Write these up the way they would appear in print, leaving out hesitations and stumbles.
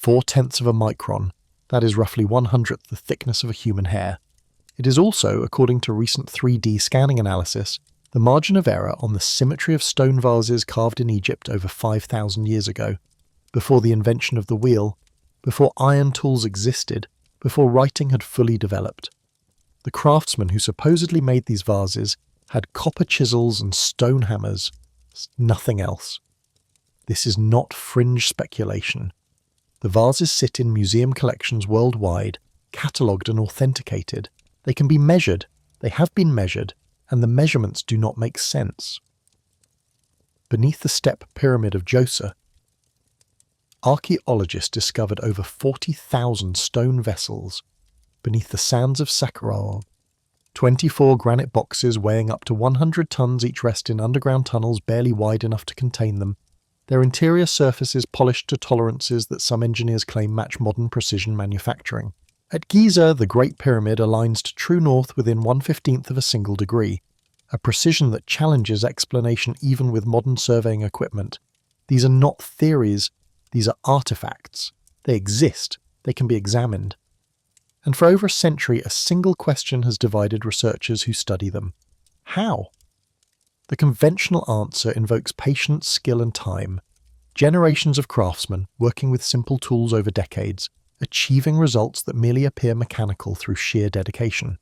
4/10 of a micron, that is roughly 1/100th the thickness of a human hair. It is also, according to recent 3D scanning analysis, the margin of error on the symmetry of stone vases carved in Egypt over 5,000 years ago, before the invention of the wheel, before iron tools existed, before writing had fully developed. The craftsmen who supposedly made these vases had copper chisels and stone hammers, nothing else. This is not fringe speculation. The vases sit in museum collections worldwide, catalogued and authenticated. They can be measured, they have been measured, and the measurements do not make sense. Beneath the step pyramid of Djoser, archaeologists discovered over 40,000 stone vessels. Beneath the sands of Saqqara, 24 granite boxes weighing up to 100 tons each rest in underground tunnels barely wide enough to contain them, their interior surfaces polished to tolerances that some engineers claim match modern precision manufacturing. At Giza, the Great Pyramid aligns to true north within 1/15th of a single degree, a precision that challenges explanation even with modern surveying equipment. These are not theories, these are artifacts. They exist, they can be examined. And for over a century, a single question has divided researchers who study them. How? The conventional answer invokes patience, skill and time. Generations of craftsmen, working with simple tools over decades, achieving results that merely appear mechanical through sheer dedication.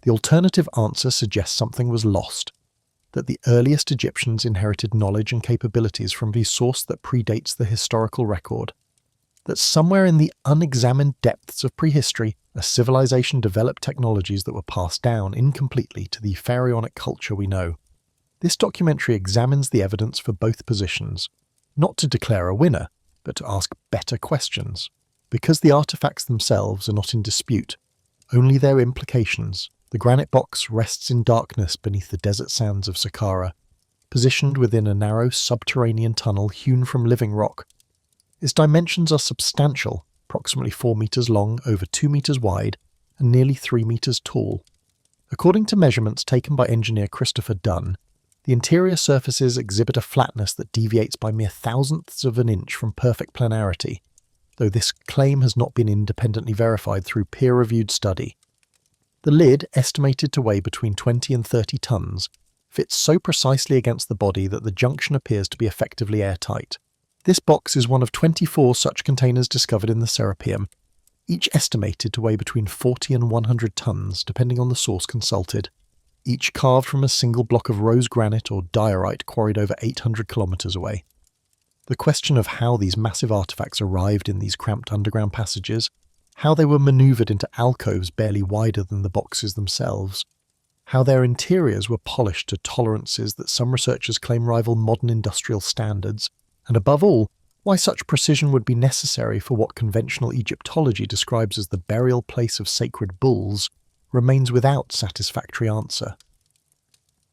The alternative answer suggests something was lost, that the earliest Egyptians inherited knowledge and capabilities from a source that predates the historical record, that somewhere in the unexamined depths of prehistory, a civilization developed technologies that were passed down incompletely to the pharaonic culture we know. This documentary examines the evidence for both positions, not to declare a winner, but to ask better questions. Because the artifacts themselves are not in dispute, only their implications. The granite box rests in darkness beneath the desert sands of Saqqara, positioned within a narrow subterranean tunnel hewn from living rock. Its dimensions are substantial, approximately 4 meters long, over 2 meters wide, and nearly 3 meters tall. According to measurements taken by engineer Christopher Dunn, the interior surfaces exhibit a flatness that deviates by mere thousandths of an inch from perfect planarity, though this claim has not been independently verified through peer-reviewed study. The lid, estimated to weigh between 20 and 30 tons, fits so precisely against the body that the junction appears to be effectively airtight. This box is one of 24 such containers discovered in the Serapeum, each estimated to weigh between 40 and 100 tons, depending on the source consulted, each carved from a single block of rose granite or diorite quarried over 800 kilometers away. The question of how these massive artifacts arrived in these cramped underground passages, how they were maneuvered into alcoves barely wider than the boxes themselves, how their interiors were polished to tolerances that some researchers claim rival modern industrial standards, and above all, why such precision would be necessary for what conventional Egyptology describes as the burial place of sacred bulls, remains without satisfactory answer.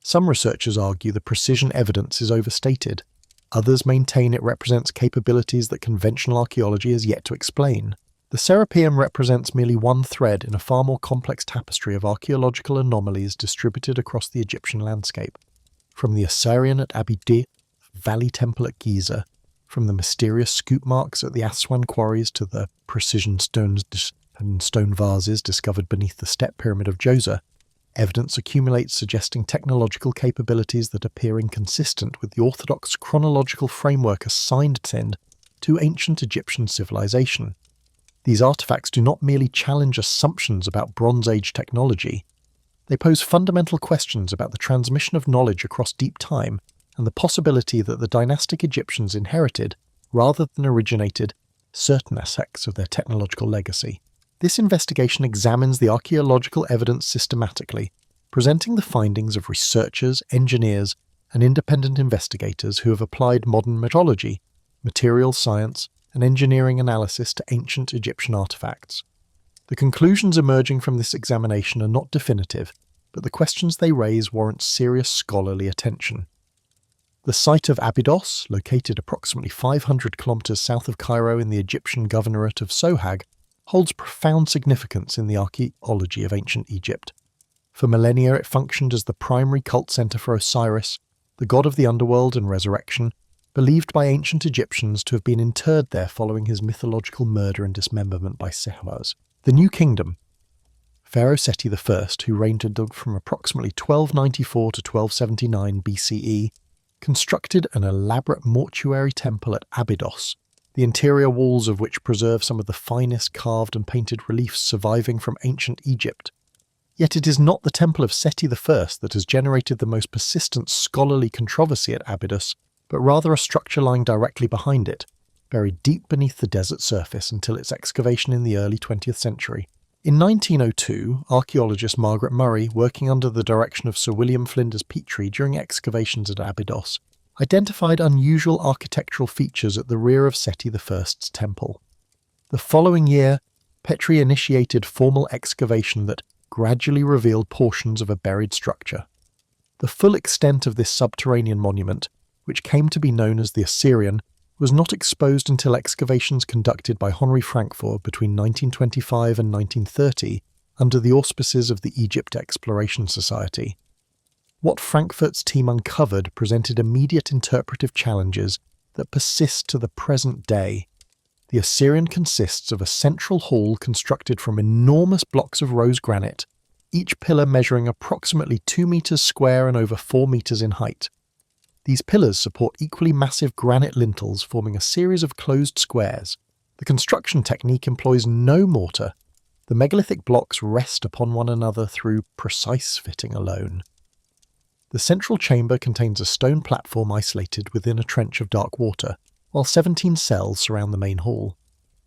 Some researchers argue the precision evidence is overstated. Others maintain it represents capabilities that conventional archaeology has yet to explain. The Serapeum represents merely one thread in a far more complex tapestry of archaeological anomalies distributed across the Egyptian landscape. From the Osireion at Abydos, Valley Temple at Giza, from the mysterious scoop marks at the Aswan quarries to the precision stones and stone vases discovered beneath the step pyramid of Djoser, evidence accumulates suggesting technological capabilities that appear inconsistent with the orthodox chronological framework assigned to ancient Egyptian civilization. These artifacts do not merely challenge assumptions about Bronze Age technology, they pose fundamental questions about the transmission of knowledge across deep time and the possibility that the dynastic Egyptians inherited, rather than originated, certain aspects of their technological legacy. This investigation examines the archaeological evidence systematically, presenting the findings of researchers, engineers, and independent investigators who have applied modern metrology, materials science, and engineering analysis to ancient Egyptian artifacts. The conclusions emerging from this examination are not definitive, but the questions they raise warrant serious scholarly attention. The site of Abydos, located approximately 500 kilometers south of Cairo in the Egyptian governorate of Sohag, holds profound significance in the archaeology of ancient Egypt. For millennia it functioned as the primary cult center for Osiris, the god of the underworld and resurrection, believed by ancient Egyptians to have been interred there following his mythological murder and dismemberment by Sehwaz. The New Kingdom. Pharaoh Seti I, who reigned from approximately 1294 to 1279 BCE, constructed an elaborate mortuary temple at Abydos, the interior walls of which preserve some of the finest carved and painted reliefs surviving from ancient Egypt. Yet it is not the temple of Seti I that has generated the most persistent scholarly controversy at Abydos, but rather a structure lying directly behind it, buried deep beneath the desert surface until its excavation in the early 20th century. In 1902, archaeologist Margaret Murray, working under the direction of Sir William Flinders Petrie during excavations at Abydos, identified unusual architectural features at the rear of Seti I's temple. The following year, Petrie initiated formal excavation that gradually revealed portions of a buried structure. The full extent of this subterranean monument, which came to be known as the Osireion, was not exposed until excavations conducted by Henri Francfort between 1925 and 1930 under the auspices of the Egypt Exploration Society. What Frankfurt's team uncovered presented immediate interpretive challenges that persist to the present day. The Osireion consists of a central hall constructed from enormous blocks of rose granite, each pillar measuring approximately 2 meters square and over 4 meters in height. These pillars support equally massive granite lintels forming a series of closed squares. The construction technique employs no mortar. The megalithic blocks rest upon one another through precise fitting alone. The central chamber contains a stone platform isolated within a trench of dark water, while 17 cells surround the main hall.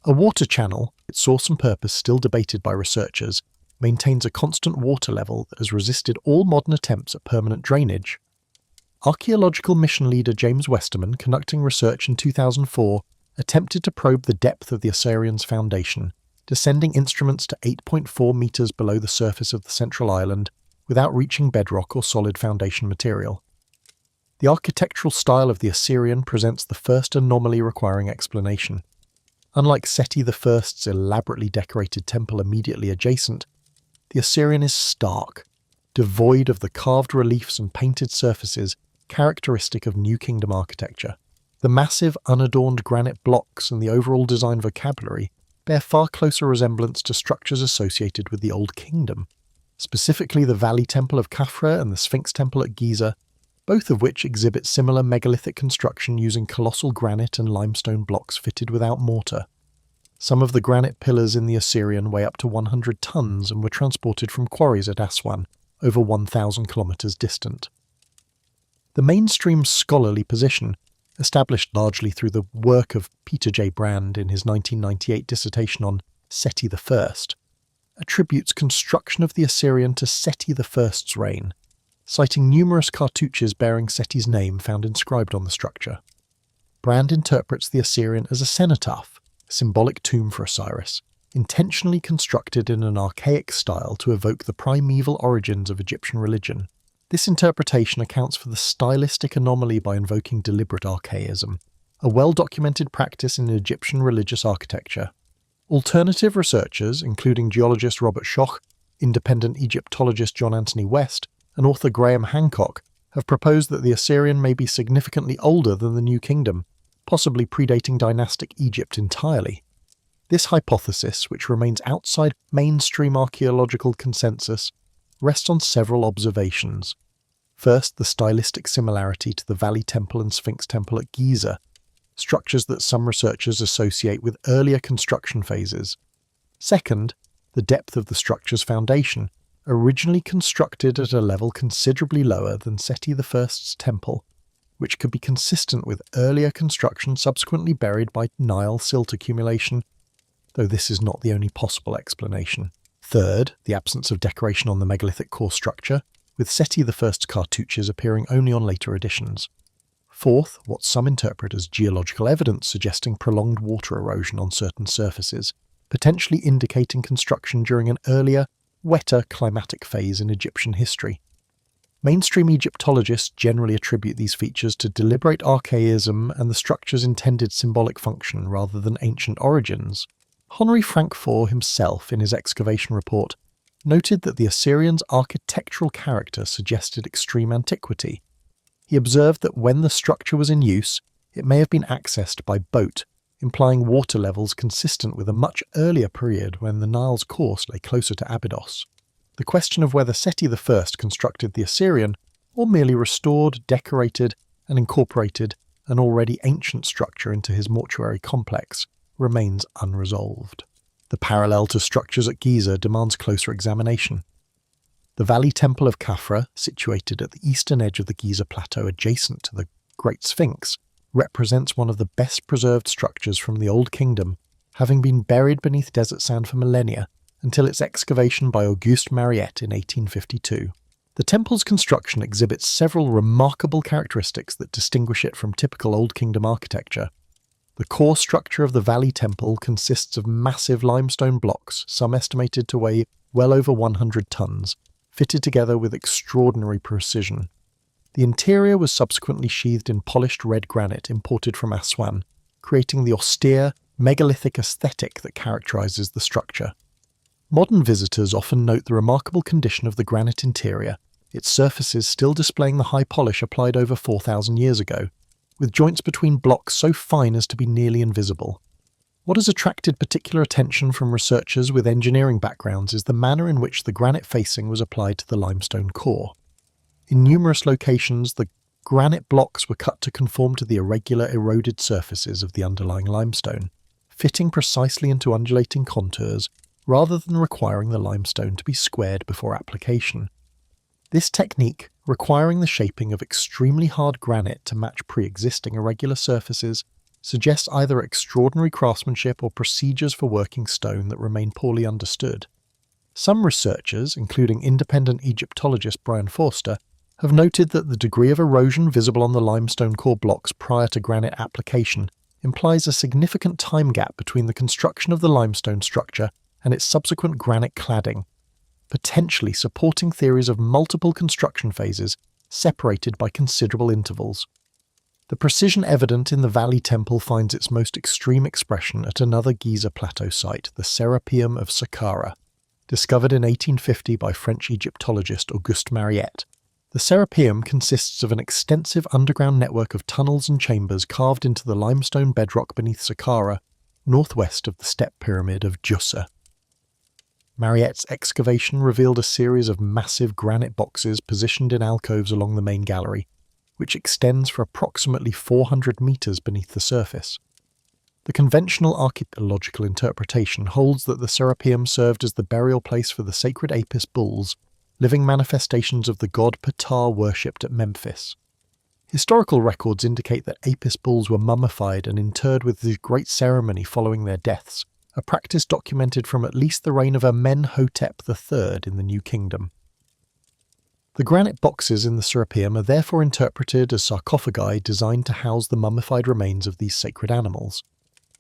A water channel, its source and purpose still debated by researchers, maintains a constant water level that has resisted all modern attempts at permanent drainage. Archaeological mission leader James Westerman, conducting research in 2004, attempted to probe the depth of the Osirion's foundation, descending instruments to 8.4 meters below the surface of the central island without reaching bedrock or solid foundation material. The architectural style of the Osireion presents the first anomaly requiring explanation. Unlike Seti I's elaborately decorated temple immediately adjacent, the Osireion is stark, devoid of the carved reliefs and painted surfaces characteristic of New Kingdom architecture. The massive, unadorned granite blocks and the overall design vocabulary bear far closer resemblance to structures associated with the Old Kingdom, specifically the Valley Temple of Khafra and the Sphinx Temple at Giza, both of which exhibit similar megalithic construction using colossal granite and limestone blocks fitted without mortar. Some of the granite pillars in the Osireion weigh up to 100 tons and were transported from quarries at Aswan, over 1,000 kilometers distant. The mainstream scholarly position, established largely through the work of Peter J. Brand in his 1998 dissertation on Seti I, attributes construction of the Osireion to Seti I's reign, citing numerous cartouches bearing Seti's name found inscribed on the structure. Brand interprets the Osireion as a cenotaph, a symbolic tomb for Osiris, intentionally constructed in an archaic style to evoke the primeval origins of Egyptian religion. This interpretation accounts for the stylistic anomaly by invoking deliberate archaism, a well-documented practice in Egyptian religious architecture. Alternative researchers, including geologist Robert Schoch, independent Egyptologist John Anthony West, and author Graham Hancock, have proposed that the Osireion may be significantly older than the New Kingdom, possibly predating dynastic Egypt entirely. This hypothesis, which remains outside mainstream archaeological consensus, rests on several observations. First, the stylistic similarity to the Valley Temple and Sphinx Temple at Giza, structures that some researchers associate with earlier construction phases. Second, the depth of the structure's foundation, originally constructed at a level considerably lower than Seti I's temple, which could be consistent with earlier construction subsequently buried by Nile silt accumulation, though this is not the only possible explanation. Third, the absence of decoration on the megalithic core structure, with Seti I's cartouches appearing only on later editions. Fourth, what some interpret as geological evidence suggesting prolonged water erosion on certain surfaces, potentially indicating construction during an earlier, wetter climatic phase in Egyptian history. Mainstream Egyptologists generally attribute these features to deliberate archaism and the structure's intended symbolic function rather than ancient origins. Henri Francfort himself, in his excavation report, noted that the Osireion's architectural character suggested extreme antiquity. He observed that when the structure was in use, it may have been accessed by boat, implying water levels consistent with a much earlier period when the Nile's course lay closer to Abydos. The question of whether Seti I constructed the Osireion or merely restored, decorated, and incorporated an already ancient structure into his mortuary complex remains unresolved. The parallel to structures at Giza demands closer examination. The Valley Temple of Khafra, situated at the eastern edge of the Giza plateau adjacent to the Great Sphinx, represents one of the best preserved structures from the Old Kingdom, having been buried beneath desert sand for millennia until its excavation by Auguste Mariette in 1852. The temple's construction exhibits several remarkable characteristics that distinguish it from typical Old Kingdom architecture. The core structure of the Valley Temple consists of massive limestone blocks, some estimated to weigh well over 100 tons, fitted together with extraordinary precision. The interior was subsequently sheathed in polished red granite imported from Aswan, creating the austere, megalithic aesthetic that characterizes the structure. Modern visitors often note the remarkable condition of the granite interior, its surfaces still displaying the high polish applied over 4,000 years ago, with joints between blocks so fine as to be nearly invisible. What has attracted particular attention from researchers with engineering backgrounds is the manner in which the granite facing was applied to the limestone core. In numerous locations, the granite blocks were cut to conform to the irregular, eroded surfaces of the underlying limestone, fitting precisely into undulating contours rather than requiring the limestone to be squared before application. This technique, requiring the shaping of extremely hard granite to match pre-existing irregular surfaces, suggests either extraordinary craftsmanship or procedures for working stone that remain poorly understood. Some researchers, including independent Egyptologist Brian Forster, have noted that the degree of erosion visible on the limestone core blocks prior to granite application implies a significant time gap between the construction of the limestone structure and its subsequent granite cladding, potentially supporting theories of multiple construction phases separated by considerable intervals. The precision evident in the Valley Temple finds its most extreme expression at another Giza plateau site, the Serapeum of Saqqara, discovered in 1850 by French Egyptologist Auguste Mariette. The Serapeum consists of an extensive underground network of tunnels and chambers carved into the limestone bedrock beneath Saqqara, northwest of the step pyramid of Giza. Mariette's excavation revealed a series of massive granite boxes positioned in alcoves along the main gallery, which extends for approximately 400 meters beneath the surface. The conventional archaeological interpretation holds that the Serapeum served as the burial place for the sacred Apis bulls, living manifestations of the god Petrie worshipped at Memphis. Historical records indicate that Apis bulls were mummified and interred with the great ceremony following their deaths, a practice documented from at least the reign of Amenhotep III in the New Kingdom. The granite boxes in the Serapeum are therefore interpreted as sarcophagi designed to house the mummified remains of these sacred animals.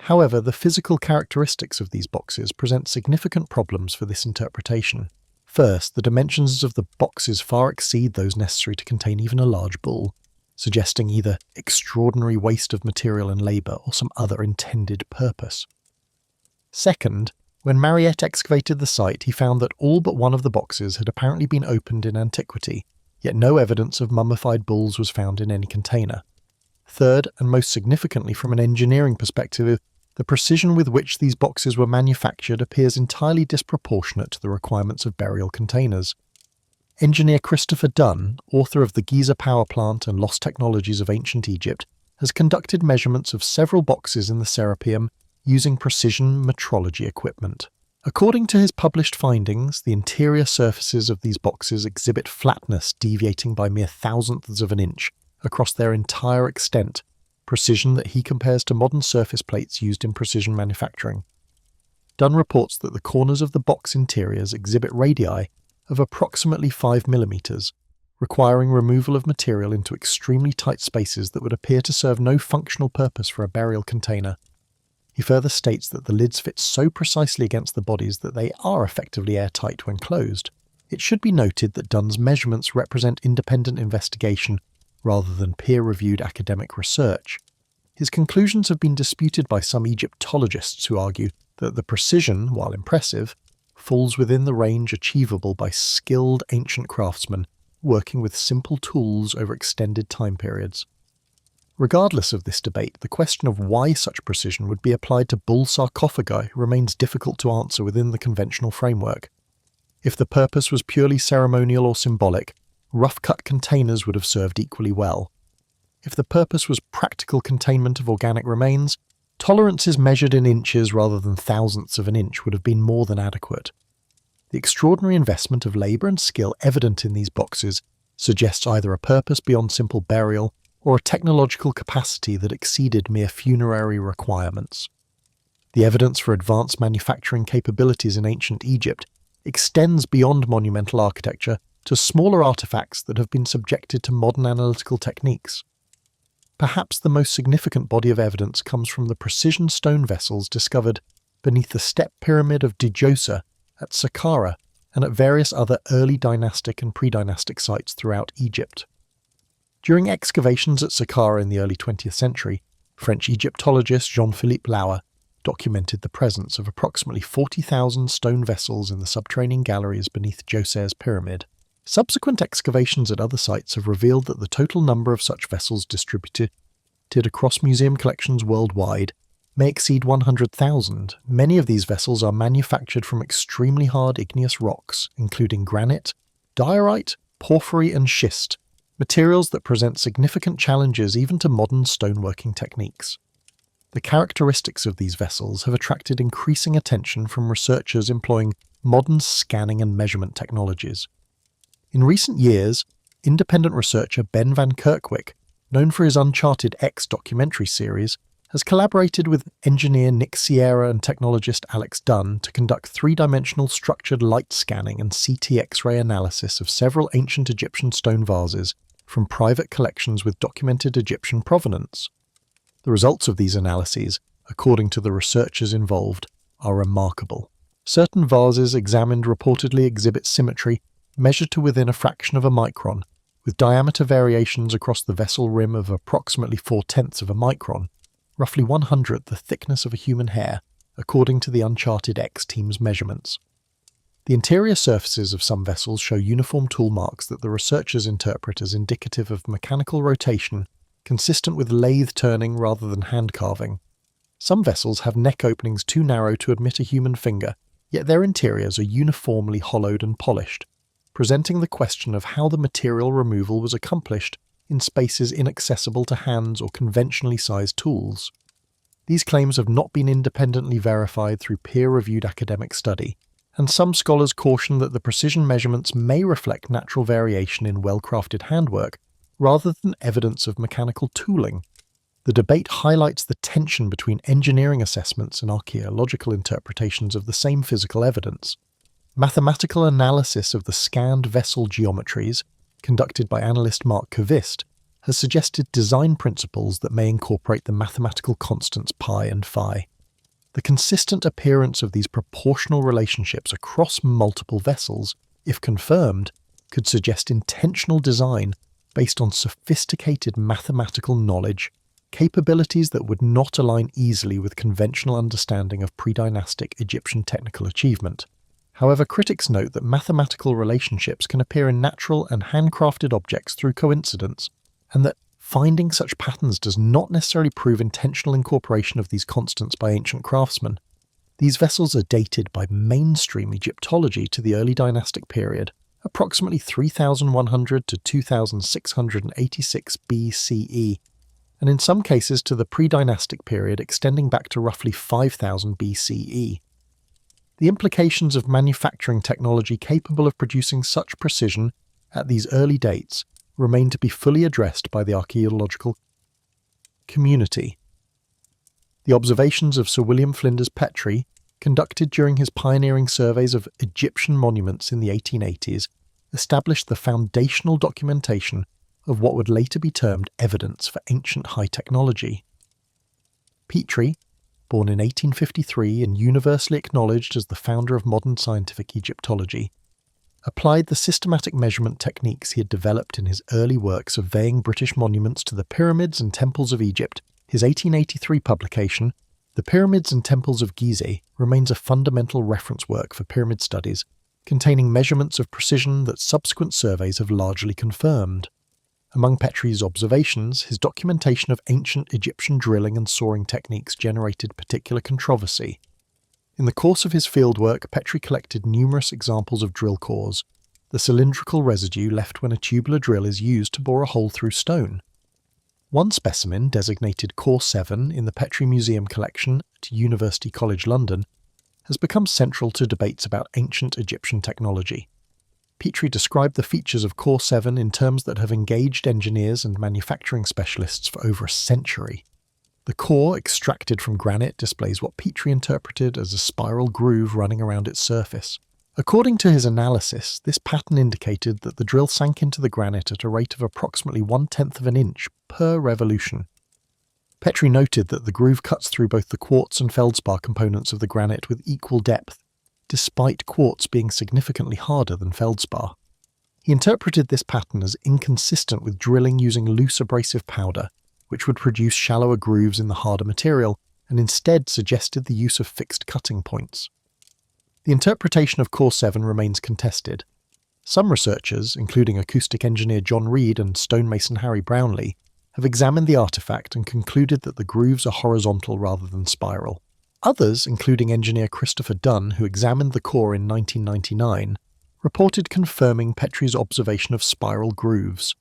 However, the physical characteristics of these boxes present significant problems for this interpretation. First, the dimensions of the boxes far exceed those necessary to contain even a large bull, suggesting either extraordinary waste of material and labour or some other intended purpose. Second, when Mariette excavated the site, he found that all but one of the boxes had apparently been opened in antiquity, yet no evidence of mummified bulls was found in any container. Third, and most significantly from an engineering perspective, the precision with which these boxes were manufactured appears entirely disproportionate to the requirements of burial containers. Engineer Christopher Dunn, author of The Giza Power Plant and Lost Technologies of Ancient Egypt, has conducted measurements of several boxes in the Serapeum using precision metrology equipment. According to his published findings, the interior surfaces of these boxes exhibit flatness deviating by mere thousandths of an inch across their entire extent, precision that he compares to modern surface plates used in precision manufacturing. Dunn reports that the corners of the box interiors exhibit radii of approximately 5 mm, requiring removal of material into extremely tight spaces that would appear to serve no functional purpose for a burial container. He further states that the lids fit so precisely against the bodies that they are effectively airtight when closed. It should be noted that Dunn's measurements represent independent investigation rather than peer-reviewed academic research. His conclusions have been disputed by some Egyptologists who argue that the precision, while impressive, falls within the range achievable by skilled ancient craftsmen working with simple tools over extended time periods. Regardless of this debate, the question of why such precision would be applied to bull sarcophagi remains difficult to answer within the conventional framework. If the purpose was purely ceremonial or symbolic, rough-cut containers would have served equally well. If the purpose was practical containment of organic remains, tolerances measured in inches rather than thousandths of an inch would have been more than adequate. The extraordinary investment of labour and skill evident in these boxes suggests either a purpose beyond simple burial or a technological capacity that exceeded mere funerary requirements. The evidence for advanced manufacturing capabilities in ancient Egypt extends beyond monumental architecture to smaller artifacts that have been subjected to modern analytical techniques. Perhaps the most significant body of evidence comes from the precision stone vessels discovered beneath the step pyramid of Djoser at Saqqara and at various other early dynastic and pre-dynastic sites throughout Egypt. During excavations at Saqqara in the early 20th century, French Egyptologist Jean-Philippe Lauer documented the presence of approximately 40,000 stone vessels in the subterranean galleries beneath Djoser's pyramid. Subsequent excavations at other sites have revealed that the total number of such vessels distributed across museum collections worldwide may exceed 100,000. Many of these vessels are manufactured from extremely hard igneous rocks, including granite, diorite, porphyry and schist, materials that present significant challenges even to modern stoneworking techniques. The characteristics of these vessels have attracted increasing attention from researchers employing modern scanning and measurement technologies. In recent years, independent researcher Ben van Kerkwijk, known for his Uncharted X documentary series, has collaborated with engineer Nick Sierra and technologist Alex Dunn to conduct three-dimensional structured light scanning and CT X-ray analysis of several ancient Egyptian stone vases from private collections with documented Egyptian provenance. The results of these analyses, according to the researchers involved, are remarkable. Certain vases examined reportedly exhibit symmetry measured to within a fraction of a micron, with diameter variations across the vessel rim of approximately 4/10 of a micron, roughly 1/100th the thickness of a human hair, according to the Uncharted X team's measurements. The interior surfaces of some vessels show uniform tool marks that the researchers interpret as indicative of mechanical rotation consistent with lathe turning rather than hand carving. Some vessels have neck openings too narrow to admit a human finger, yet their interiors are uniformly hollowed and polished, presenting the question of how the material removal was accomplished in spaces inaccessible to hands or conventionally sized tools. These claims have not been independently verified through peer-reviewed academic study, and some scholars caution that the precision measurements may reflect natural variation in well-crafted handwork rather than evidence of mechanical tooling. The debate highlights the tension between engineering assessments and archaeological interpretations of the same physical evidence. Mathematical analysis of the scanned vessel geometries, conducted by analyst Mark Kvist, has suggested design principles that may incorporate the mathematical constants pi and phi. The consistent appearance of these proportional relationships across multiple vessels, if confirmed, could suggest intentional design based on sophisticated mathematical knowledge, capabilities that would not align easily with conventional understanding of pre-dynastic Egyptian technical achievement. However, critics note that mathematical relationships can appear in natural and handcrafted objects through coincidence, and that finding such patterns does not necessarily prove intentional incorporation of these constants by ancient craftsmen. These vessels are dated by mainstream Egyptology to the early dynastic period, approximately 3100 to 2686 BCE, and in some cases to the pre-dynastic period extending back to roughly 5000 BCE. The implications of manufacturing technology capable of producing such precision at these early dates remain to be fully addressed by the archaeological community. The observations of Sir William Flinders Petrie, conducted during his pioneering surveys of Egyptian monuments in the 1880s, established the foundational documentation of what would later be termed evidence for ancient high technology. Petrie, born in 1853 and universally acknowledged as the founder of modern scientific Egyptology, applied the systematic measurement techniques he had developed in his early work surveying British monuments to the pyramids and temples of Egypt. His 1883 publication, The Pyramids and Temples of Giza, remains a fundamental reference work for pyramid studies, containing measurements of precision that subsequent surveys have largely confirmed. Among Petrie's observations, his documentation of ancient Egyptian drilling and soaring techniques generated particular controversy. In the course of his fieldwork, Petrie collected numerous examples of drill cores, the cylindrical residue left when a tubular drill is used to bore a hole through stone. One specimen, designated Core 7 in the Petrie Museum collection at University College London, has become central to debates about ancient Egyptian technology. Petrie described the features of Core 7 in terms that have engaged engineers and manufacturing specialists for over a century. The core, extracted from granite, displays what Petrie interpreted as a spiral groove running around its surface. According to his analysis, this pattern indicated that the drill sank into the granite at a rate of approximately 1/10 of an inch per revolution. Petrie noted that the groove cuts through both the quartz and feldspar components of the granite with equal depth, despite quartz being significantly harder than feldspar. He interpreted this pattern as inconsistent with drilling using loose abrasive powder, which would produce shallower grooves in the harder material, and instead suggested the use of fixed cutting points. The interpretation of Core 7 remains contested. Some researchers, including acoustic engineer John Reed and stonemason Harry Brownlee, have examined the artifact and concluded that the grooves are horizontal rather than spiral. Others, including engineer Christopher Dunn, who examined the core in 1999, reported confirming Petrie's observation of spiral grooves.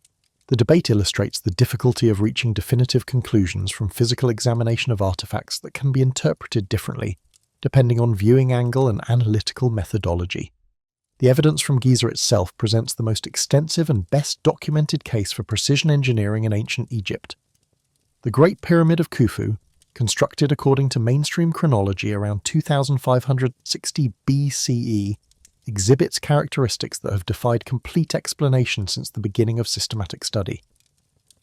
The debate illustrates the difficulty of reaching definitive conclusions from physical examination of artifacts that can be interpreted differently, depending on viewing angle and analytical methodology. The evidence from Giza itself presents the most extensive and best documented case for precision engineering in ancient Egypt. The Great Pyramid of Khufu, constructed according to mainstream chronology around 2560 BCE, exhibits characteristics that have defied complete explanation since the beginning of systematic study.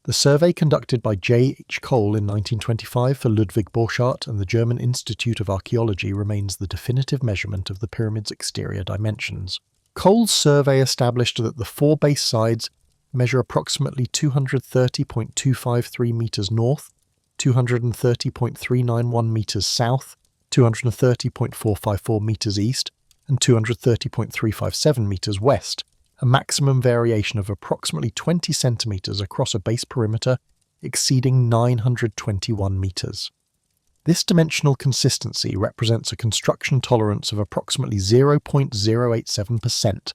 The survey conducted by J. H. Cole in 1925 for Ludwig Borchardt and the German Institute of Archaeology remains the definitive measurement of the pyramid's exterior dimensions. Cole's survey established that the four base sides measure approximately 230.253 metres north, 230.391 metres south, 230.454 metres east, and 230.357 metres west, a maximum variation of approximately 20 centimetres across a base perimeter exceeding 921 metres. This dimensional consistency represents a construction tolerance of approximately 0.087%,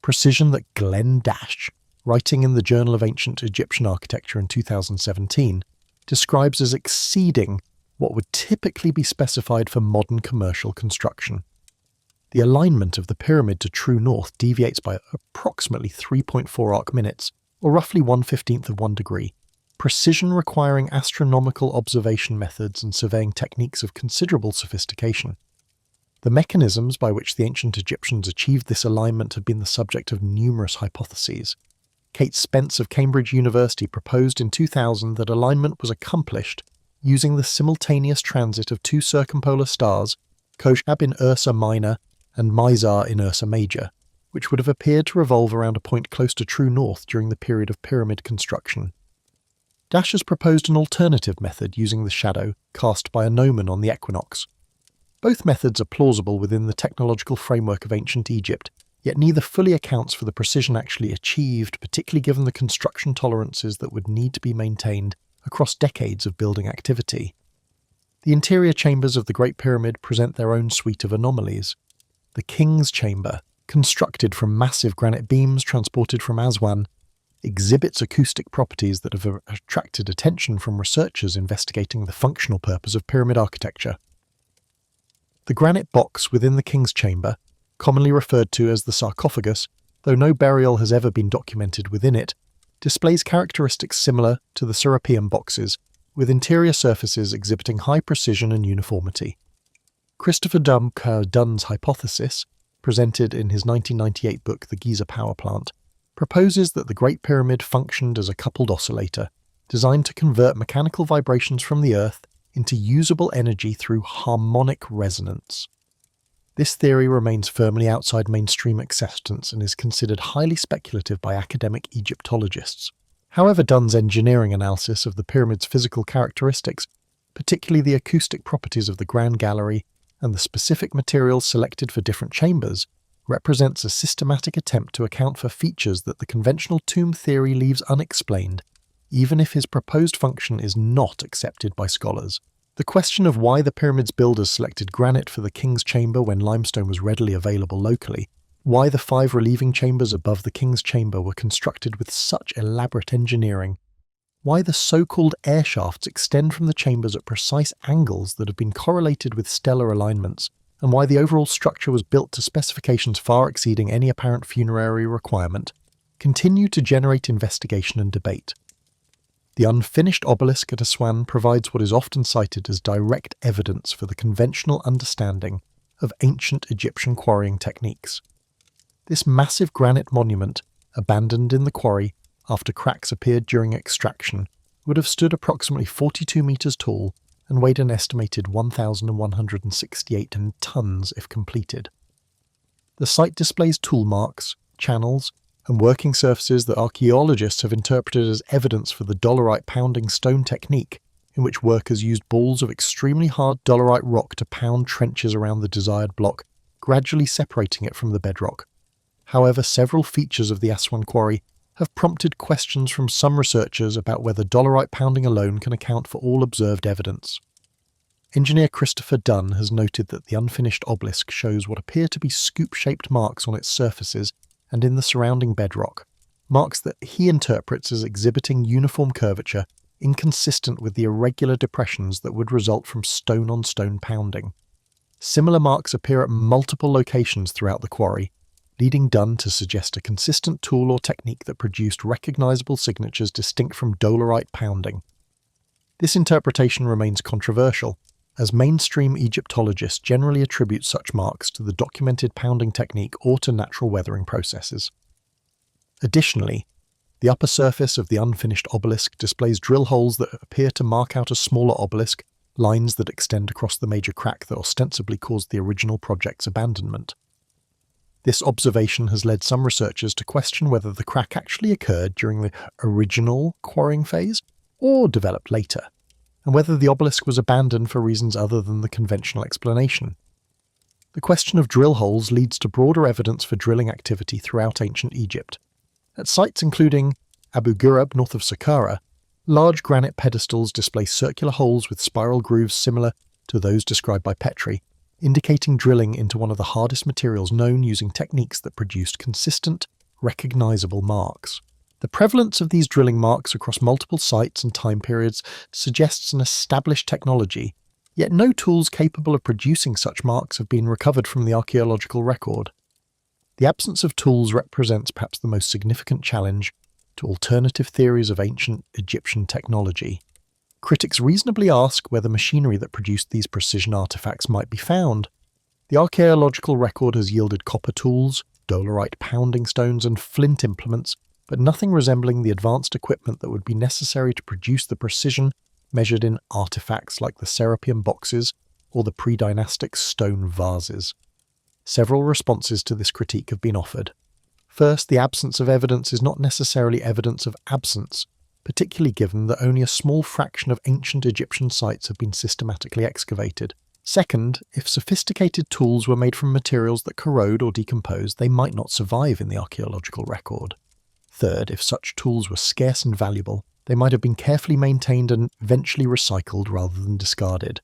precision that Glenn Dash, writing in the Journal of Ancient Egyptian Architecture in 2017, describes as exceeding what would typically be specified for modern commercial construction. The alignment of the pyramid to true north deviates by approximately 3.4 arc minutes, or roughly 1/15 of 1 degree, precision requiring astronomical observation methods and surveying techniques of considerable sophistication. The mechanisms by which the ancient Egyptians achieved this alignment have been the subject of numerous hypotheses. Kate Spence of Cambridge University proposed in 2000 that alignment was accomplished using the simultaneous transit of two circumpolar stars, Kochab in Ursa Minor and Mizar in Ursa Major, which would have appeared to revolve around a point close to true north during the period of pyramid construction. Dash has proposed an alternative method using the shadow cast by a gnomon on the equinox. Both methods are plausible within the technological framework of ancient Egypt, yet neither fully accounts for the precision actually achieved, particularly given the construction tolerances that would need to be maintained across decades of building activity. The interior chambers of the Great Pyramid present their own suite of anomalies. The King's Chamber, constructed from massive granite beams transported from Aswan, exhibits acoustic properties that have attracted attention from researchers investigating the functional purpose of pyramid architecture. The granite box within the King's Chamber, commonly referred to as the sarcophagus, though no burial has ever been documented within it, displays characteristics similar to the Serapeum boxes, with interior surfaces exhibiting high precision and uniformity. Christopher Dunn's hypothesis, presented in his 1998 book The Giza Power Plant, proposes that the Great Pyramid functioned as a coupled oscillator, designed to convert mechanical vibrations from the Earth into usable energy through harmonic resonance. This theory remains firmly outside mainstream acceptance and is considered highly speculative by academic Egyptologists. However, Dunn's engineering analysis of the pyramid's physical characteristics, particularly the acoustic properties of the Grand Gallery and the specific materials selected for different chambers, represents a systematic attempt to account for features that the conventional tomb theory leaves unexplained, even if his proposed function is not accepted by scholars. The question of why the pyramid's builders selected granite for the king's chamber when limestone was readily available locally, why the 5 relieving chambers above the king's chamber were constructed with such elaborate engineering, why the so-called air shafts extend from the chambers at precise angles that have been correlated with stellar alignments, and why the overall structure was built to specifications far exceeding any apparent funerary requirement, continue to generate investigation and debate. The unfinished obelisk at Aswan provides what is often cited as direct evidence for the conventional understanding of ancient Egyptian quarrying techniques. This massive granite monument, abandoned in the quarry after cracks appeared during extraction, would have stood approximately 42 metres tall and weighed an estimated 1,168 tons if completed. The site displays tool marks, channels, and working surfaces that archaeologists have interpreted as evidence for the dolerite pounding stone technique, in which workers used balls of extremely hard dolerite rock to pound trenches around the desired block, gradually separating it from the bedrock. However, several features of the Aswan quarry have prompted questions from some researchers about whether dolerite pounding alone can account for all observed evidence. Engineer Christopher Dunn has noted that the unfinished obelisk shows what appear to be scoop-shaped marks on its surfaces and in the surrounding bedrock, marks that he interprets as exhibiting uniform curvature inconsistent with the irregular depressions that would result from stone-on-stone pounding. Similar marks appear at multiple locations throughout the quarry, leading Dunn to suggest a consistent tool or technique that produced recognizable signatures distinct from dolerite pounding. This interpretation remains controversial, as mainstream Egyptologists generally attribute such marks to the documented pounding technique or to natural weathering processes. Additionally, the upper surface of the unfinished obelisk displays drill holes that appear to mark out a smaller obelisk, lines that extend across the major crack that ostensibly caused the original project's abandonment. This observation has led some researchers to question whether the crack actually occurred during the original quarrying phase or developed later, and whether the obelisk was abandoned for reasons other than the conventional explanation. The question of drill holes leads to broader evidence for drilling activity throughout ancient Egypt. At sites including Abu Ghurab north of Saqqara, large granite pedestals display circular holes with spiral grooves similar to those described by Petrie, indicating drilling into one of the hardest materials known using techniques that produced consistent, recognizable marks. The prevalence of these drilling marks across multiple sites and time periods suggests an established technology, yet no tools capable of producing such marks have been recovered from the archaeological record. The absence of tools represents perhaps the most significant challenge to alternative theories of ancient Egyptian technology. Critics reasonably ask whether machinery that produced these precision artifacts might be found. The archaeological record has yielded copper tools, dolerite pounding stones, and flint implements, but nothing resembling the advanced equipment that would be necessary to produce the precision measured in artifacts like the Serapeum boxes or the pre-dynastic stone vases. Several responses to this critique have been offered. First, the absence of evidence is not necessarily evidence of absence, particularly given that only a small fraction of ancient Egyptian sites have been systematically excavated. Second, if sophisticated tools were made from materials that corrode or decompose, they might not survive in the archaeological record. Third, if such tools were scarce and valuable, they might have been carefully maintained and eventually recycled rather than discarded.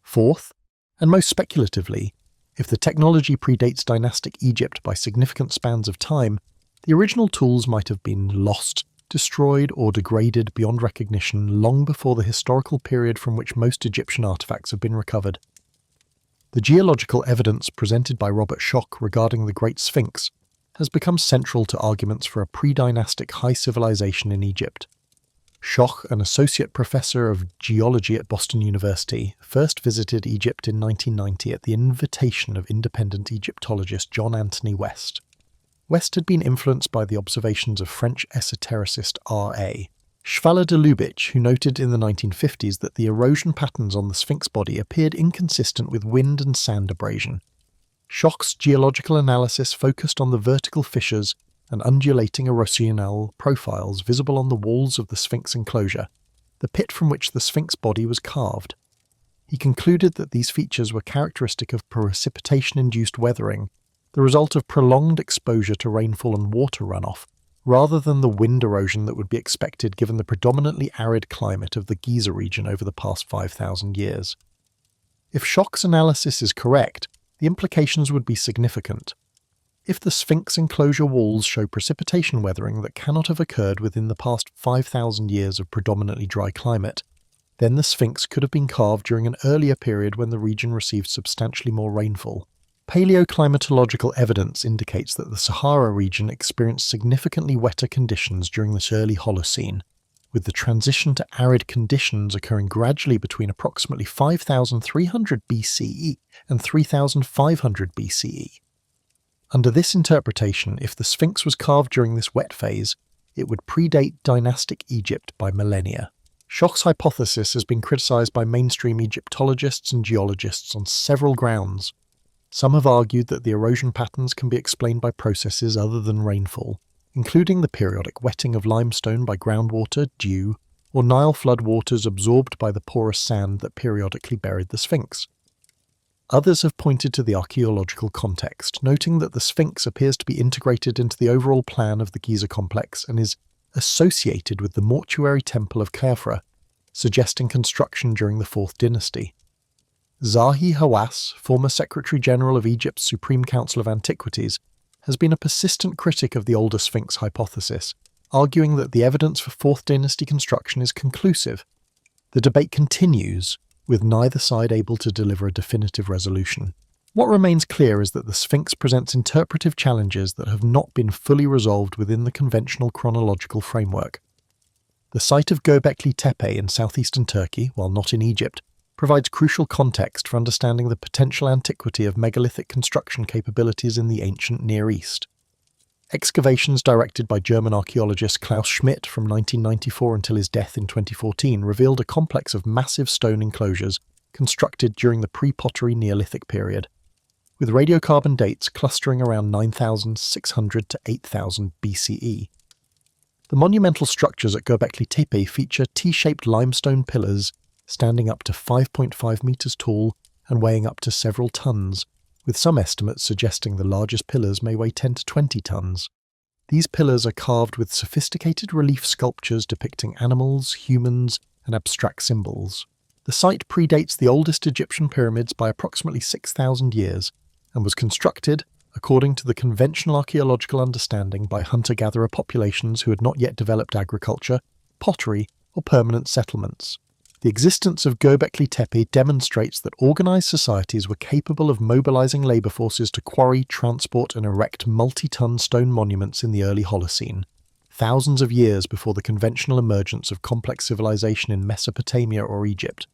Fourth, and most speculatively, if the technology predates dynastic Egypt by significant spans of time, the original tools might have been lost, destroyed, or degraded beyond recognition long before the historical period from which most Egyptian artifacts have been recovered. The geological evidence presented by Robert Schoch regarding the Great Sphinx has become central to arguments for a pre-dynastic high civilization in Egypt. Schoch, an associate professor of geology at Boston University, first visited Egypt in 1990 at the invitation of independent Egyptologist John Anthony West. West had been influenced by the observations of French esotericist R.A. Schwaller de Lubitsch, who noted in the 1950s that the erosion patterns on the Sphinx body appeared inconsistent with wind and sand abrasion. Schoch's geological analysis focused on the vertical fissures and undulating erosional profiles visible on the walls of the Sphinx enclosure, the pit from which the Sphinx body was carved. He concluded that these features were characteristic of precipitation-induced weathering the result of prolonged exposure to rainfall and water runoff, rather than the wind erosion that would be expected given the predominantly arid climate of the Giza region over the past 5,000 years. If Schoch's analysis is correct, the implications would be significant. If the Sphinx enclosure walls show precipitation weathering that cannot have occurred within the past 5,000 years of predominantly dry climate, then the Sphinx could have been carved during an earlier period when the region received substantially more rainfall. Paleoclimatological evidence indicates that the Sahara region experienced significantly wetter conditions during this early Holocene, with the transition to arid conditions occurring gradually between approximately 5,300 BCE and 3,500 BCE. Under this interpretation, if the Sphinx was carved during this wet phase, it would predate dynastic Egypt by millennia. Schoch's hypothesis has been criticized by mainstream Egyptologists and geologists on several grounds. Some have argued that the erosion patterns can be explained by processes other than rainfall, including the periodic wetting of limestone by groundwater, dew, or Nile flood waters absorbed by the porous sand that periodically buried the Sphinx. Others have pointed to the archaeological context, noting that the Sphinx appears to be integrated into the overall plan of the Giza complex and is associated with the mortuary temple of Khafra, suggesting construction during the 4th dynasty. Zahi Hawass, former Secretary-General of Egypt's Supreme Council of Antiquities, has been a persistent critic of the older Sphinx hypothesis, arguing that the evidence for 4th dynasty construction is conclusive. The debate continues, with neither side able to deliver a definitive resolution. What remains clear is that the Sphinx presents interpretive challenges that have not been fully resolved within the conventional chronological framework. The site of Göbekli Tepe in southeastern Turkey, while not in Egypt, provides crucial context for understanding the potential antiquity of megalithic construction capabilities in the ancient Near East. Excavations directed by German archaeologist Klaus Schmidt from 1994 until his death in 2014 revealed a complex of massive stone enclosures constructed during the pre-pottery Neolithic period, with radiocarbon dates clustering around 9,600 to 8,000 BCE. The monumental structures at Göbekli Tepe feature T-shaped limestone pillars standing up to 5.5 meters tall and weighing up to several tons, with some estimates suggesting the largest pillars may weigh 10 to 20 tons. These pillars are carved with sophisticated relief sculptures depicting animals, humans, and abstract symbols. The site predates the oldest Egyptian pyramids by approximately 6,000 years and was constructed, according to the conventional archaeological understanding, by hunter-gatherer populations who had not yet developed agriculture, pottery, or permanent settlements. The existence of Göbekli Tepe demonstrates that organized societies were capable of mobilizing labor forces to quarry, transport, and erect multi-ton stone monuments in the early Holocene, thousands of years before the conventional emergence of complex civilization in Mesopotamia or Egypt.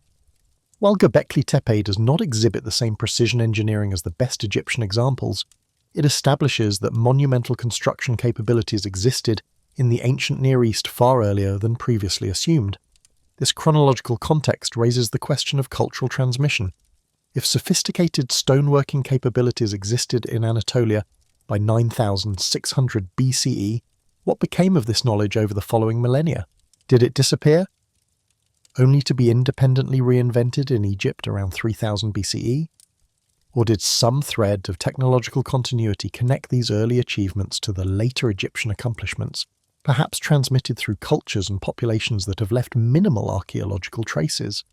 While Göbekli Tepe does not exhibit the same precision engineering as the best Egyptian examples, it establishes that monumental construction capabilities existed in the ancient Near East far earlier than previously assumed. This chronological context raises the question of cultural transmission. If sophisticated stoneworking capabilities existed in Anatolia by 9,600 BCE, what became of this knowledge over the following millennia? Did it disappear, only to be independently reinvented in Egypt around 3000 BCE? Or did some thread of technological continuity connect these early achievements to the later Egyptian accomplishments, perhaps transmitted through cultures and populations that have left minimal archaeological traces?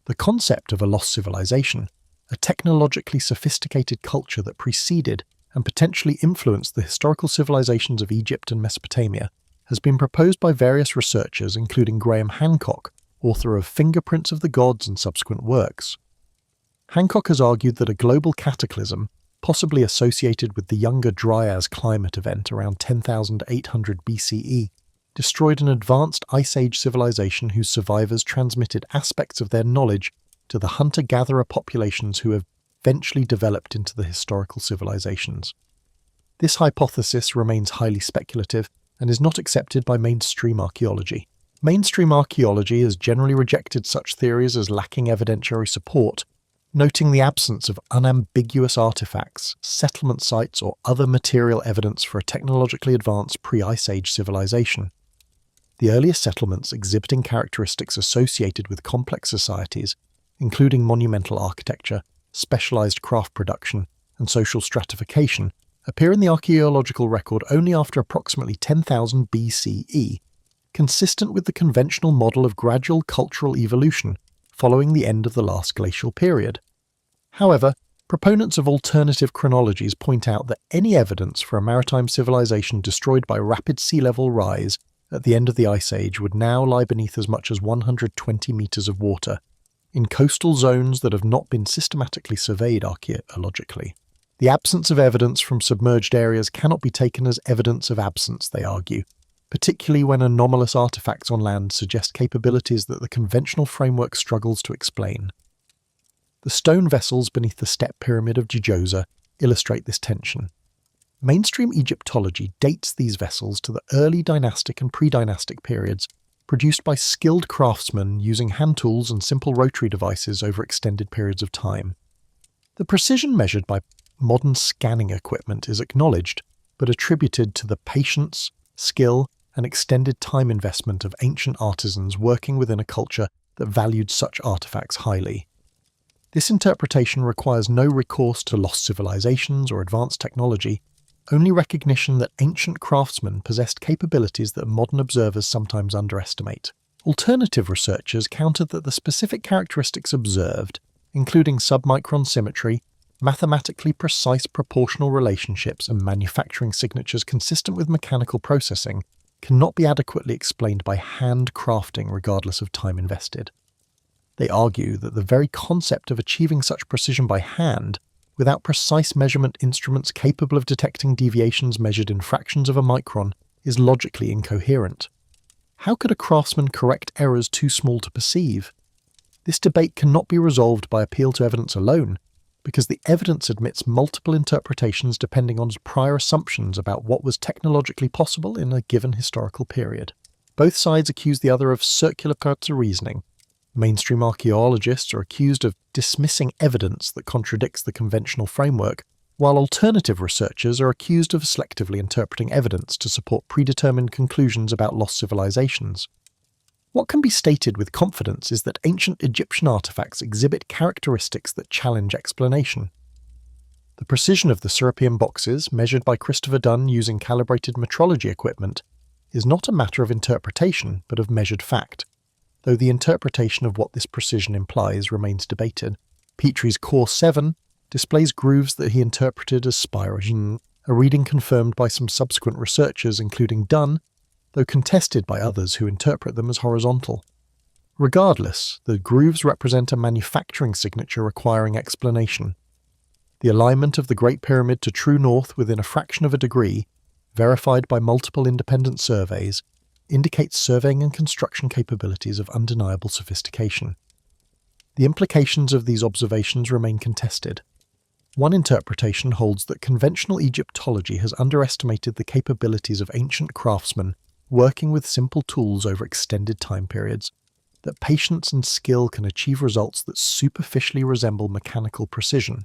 The concept of a lost civilization, a technologically sophisticated culture that preceded and potentially influenced the historical civilizations of Egypt and Mesopotamia, has been proposed by various researchers, including Graham Hancock, author of Fingerprints of the Gods and subsequent works. Hancock has argued that a global cataclysm, possibly associated with the Younger Dryas climate event around 10,800 BCE, destroyed an advanced Ice Age civilization whose survivors transmitted aspects of their knowledge to the hunter-gatherer populations who eventually developed into the historical civilizations. This hypothesis remains highly speculative and is not accepted by mainstream archaeology. Mainstream archaeology has generally rejected such theories as lacking evidentiary support, noting the absence of unambiguous artifacts, settlement sites, or other material evidence for a technologically advanced pre-Ice Age civilization. The earliest settlements exhibiting characteristics associated with complex societies, including monumental architecture, specialized craft production, and social stratification appear in the archaeological record only after approximately 10,000 BCE, consistent with the conventional model of gradual cultural evolution following the end of the last glacial period. However, proponents of alternative chronologies point out that any evidence for a maritime civilization destroyed by rapid sea level rise at the end of the Ice Age would now lie beneath as much as 120 metres of water, in coastal zones that have not been systematically surveyed archaeologically. The absence of evidence from submerged areas cannot be taken as evidence of absence, they argue, particularly when anomalous artefacts on land suggest capabilities that the conventional framework struggles to explain. The stone vessels beneath the step pyramid of Giza illustrate this tension. Mainstream Egyptology dates these vessels to the early dynastic and pre-dynastic periods, produced by skilled craftsmen using hand tools and simple rotary devices over extended periods of time. The precision measured by modern scanning equipment is acknowledged, but attributed to the patience, skill, and extended time investment of ancient artisans working within a culture that valued such artifacts highly. This interpretation requires no recourse to lost civilizations or advanced technology, only recognition that ancient craftsmen possessed capabilities that modern observers sometimes underestimate. Alternative researchers countered that the specific characteristics observed, including submicron symmetry, mathematically precise proportional relationships, and manufacturing signatures consistent with mechanical processing, cannot be adequately explained by hand crafting regardless of time invested. They argue that the very concept of achieving such precision by hand, without precise measurement instruments capable of detecting deviations measured in fractions of a micron, is logically incoherent. How could a craftsman correct errors too small to perceive? This debate cannot be resolved by appeal to evidence alone, because the evidence admits multiple interpretations depending on prior assumptions about what was technologically possible in a given historical period. Both sides accuse the other of circular parts of reasoning. Mainstream archaeologists are accused of dismissing evidence that contradicts the conventional framework, while alternative researchers are accused of selectively interpreting evidence to support predetermined conclusions about lost civilizations. What can be stated with confidence is that ancient Egyptian artifacts exhibit characteristics that challenge explanation. The precision of the Serapeum boxes, measured by Christopher Dunn using calibrated metrology equipment, is not a matter of interpretation but of measured fact, though the interpretation of what this precision implies remains debated. Petrie's Core 7 displays grooves that he interpreted as spiral, a reading confirmed by some subsequent researchers including Dunn, though contested by others who interpret them as horizontal. Regardless, the grooves represent a manufacturing signature requiring explanation. The alignment of the Great Pyramid to true north within a fraction of a degree, verified by multiple independent surveys, indicates surveying and construction capabilities of undeniable sophistication. The implications of these observations remain contested. One interpretation holds that conventional Egyptology has underestimated the capabilities of ancient craftsmen working with simple tools over extended time periods, that patience and skill can achieve results that superficially resemble mechanical precision.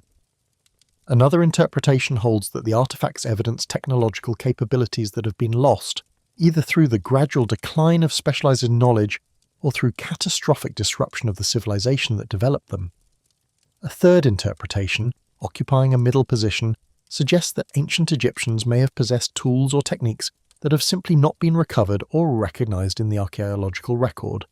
Another interpretation holds that the artifacts evidence technological capabilities that have been lost, either through the gradual decline of specialized knowledge or through catastrophic disruption of the civilization that developed them. A third interpretation, occupying a middle position, suggests that ancient Egyptians may have possessed tools or techniques that have simply not been recovered or recognized in the archaeological record,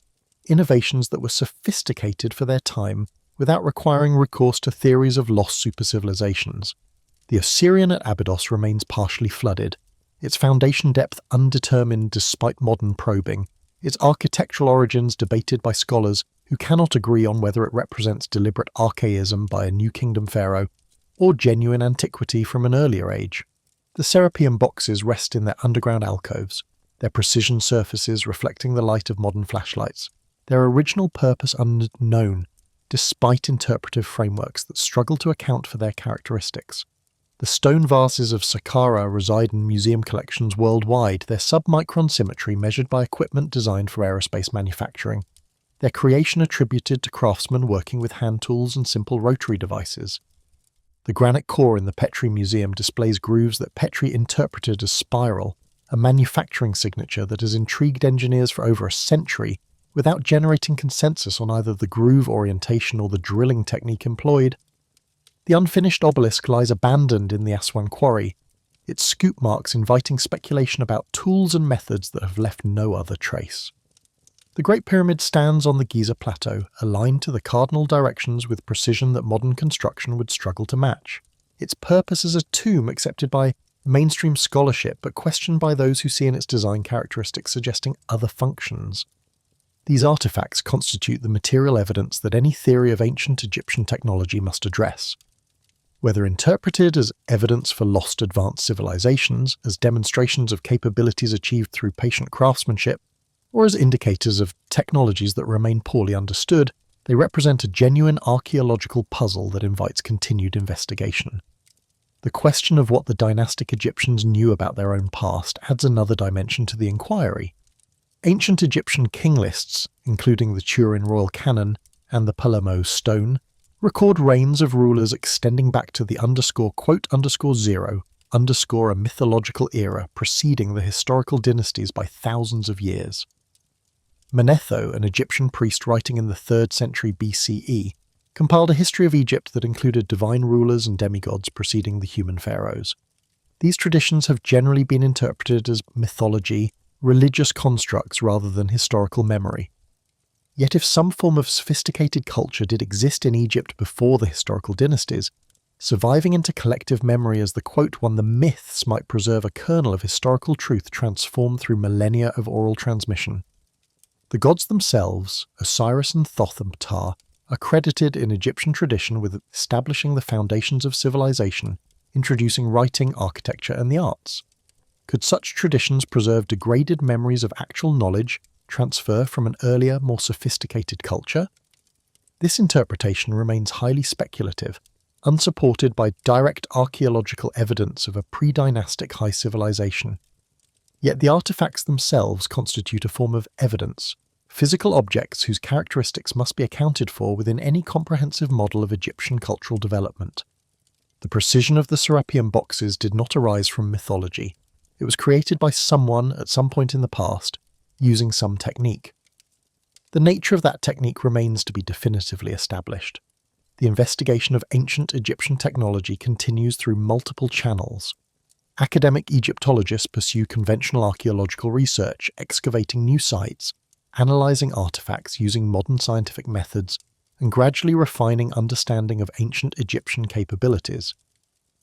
innovations that were sophisticated for their time without requiring recourse to theories of lost supercivilizations. The Osireion at Abydos remains partially flooded, its foundation depth undetermined despite modern probing, its architectural origins debated by scholars who cannot agree on whether it represents deliberate archaism by a New Kingdom pharaoh or genuine antiquity from an earlier age. The Serapeum boxes rest in their underground alcoves, their precision surfaces reflecting the light of modern flashlights, their original purpose unknown, despite interpretive frameworks that struggle to account for their characteristics. The stone vases of Saqqara reside in museum collections worldwide, their submicron symmetry measured by equipment designed for aerospace manufacturing, their creation attributed to craftsmen working with hand tools and simple rotary devices. The granite core in the Petrie Museum displays grooves that Petrie interpreted as spiral, a manufacturing signature that has intrigued engineers for over a century without generating consensus on either the groove orientation or the drilling technique employed. The unfinished obelisk lies abandoned in the Aswan quarry, its scoop marks inviting speculation about tools and methods that have left no other trace. The Great Pyramid stands on the Giza plateau, aligned to the cardinal directions with precision that modern construction would struggle to match. Its purpose as a tomb accepted by mainstream scholarship, but questioned by those who see in its design characteristics suggesting other functions. These artifacts constitute the material evidence that any theory of ancient Egyptian technology must address. Whether interpreted as evidence for lost advanced civilizations, as demonstrations of capabilities achieved through patient craftsmanship, or as indicators of technologies that remain poorly understood, they represent a genuine archaeological puzzle that invites continued investigation. The question of what the dynastic Egyptians knew about their own past adds another dimension to the inquiry. Ancient Egyptian king lists, including the Turin royal canon and the Palermo stone, record reigns of rulers extending back to the _0 a mythological era preceding the historical dynasties by thousands of years. Manetho, an Egyptian priest writing in the 3rd century BCE, compiled a history of Egypt that included divine rulers and demigods preceding the human pharaohs. These traditions have generally been interpreted as mythology, religious constructs rather than historical memory. Yet if some form of sophisticated culture did exist in Egypt before the historical dynasties, surviving into collective memory as one the myths might preserve a kernel of historical truth transformed through millennia of oral transmission. The gods themselves, Osiris and Thoth and Ptah, are credited in Egyptian tradition with establishing the foundations of civilization, introducing writing, architecture, and the arts. Could such traditions preserve degraded memories of actual knowledge, transfer from an earlier, more sophisticated culture? This interpretation remains highly speculative, unsupported by direct archaeological evidence of a pre-dynastic high civilization. Yet the artifacts themselves constitute a form of evidence, physical objects whose characteristics must be accounted for within any comprehensive model of Egyptian cultural development. The precision of the Serapeum boxes did not arise from mythology. It was created by someone at some point in the past, using some technique. The nature of that technique remains to be definitively established. The investigation of ancient Egyptian technology continues through multiple channels. Academic Egyptologists pursue conventional archaeological research, excavating new sites, analysing artifacts using modern scientific methods, and gradually refining understanding of ancient Egyptian capabilities.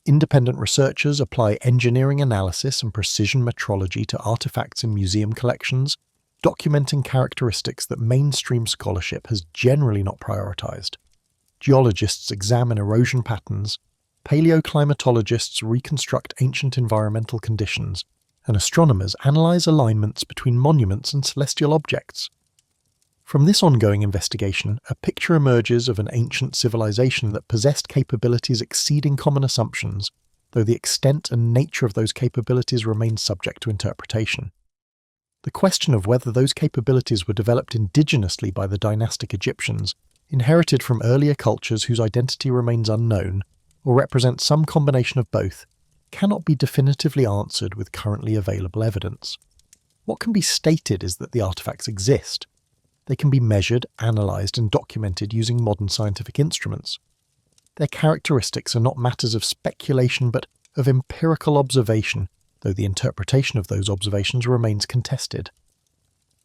Independent researchers apply engineering analysis and precision metrology to artifacts in museum collections, documenting characteristics that mainstream scholarship has generally not prioritised. Geologists examine erosion patterns, paleoclimatologists reconstruct ancient environmental conditions, and astronomers analyse alignments between monuments and celestial objects. From this ongoing investigation, a picture emerges of an ancient civilization that possessed capabilities exceeding common assumptions, though the extent and nature of those capabilities remains subject to interpretation. The question of whether those capabilities were developed indigenously by the dynastic Egyptians, inherited from earlier cultures whose identity remains unknown, or represent some combination of both, cannot be definitively answered with currently available evidence. What can be stated is that the artifacts exist. They can be measured, analysed, and documented using modern scientific instruments. Their characteristics are not matters of speculation but of empirical observation, though the interpretation of those observations remains contested.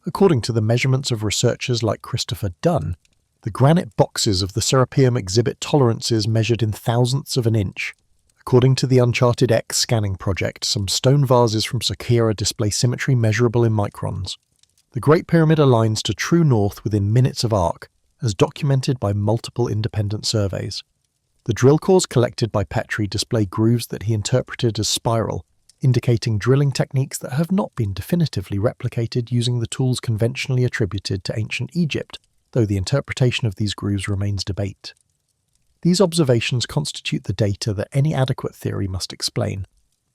According to the measurements of researchers like Christopher Dunn, the granite boxes of the Serapeum exhibit tolerances measured in thousandths of an inch. According to the Uncharted X scanning project, some stone vases from Saqqara display symmetry measurable in microns. The Great Pyramid aligns to true north within minutes of arc, as documented by multiple independent surveys. The drill cores collected by Petrie display grooves that he interpreted as spiral, indicating drilling techniques that have not been definitively replicated using the tools conventionally attributed to ancient Egypt, though the interpretation of these grooves remains debate. These observations constitute the data that any adequate theory must explain.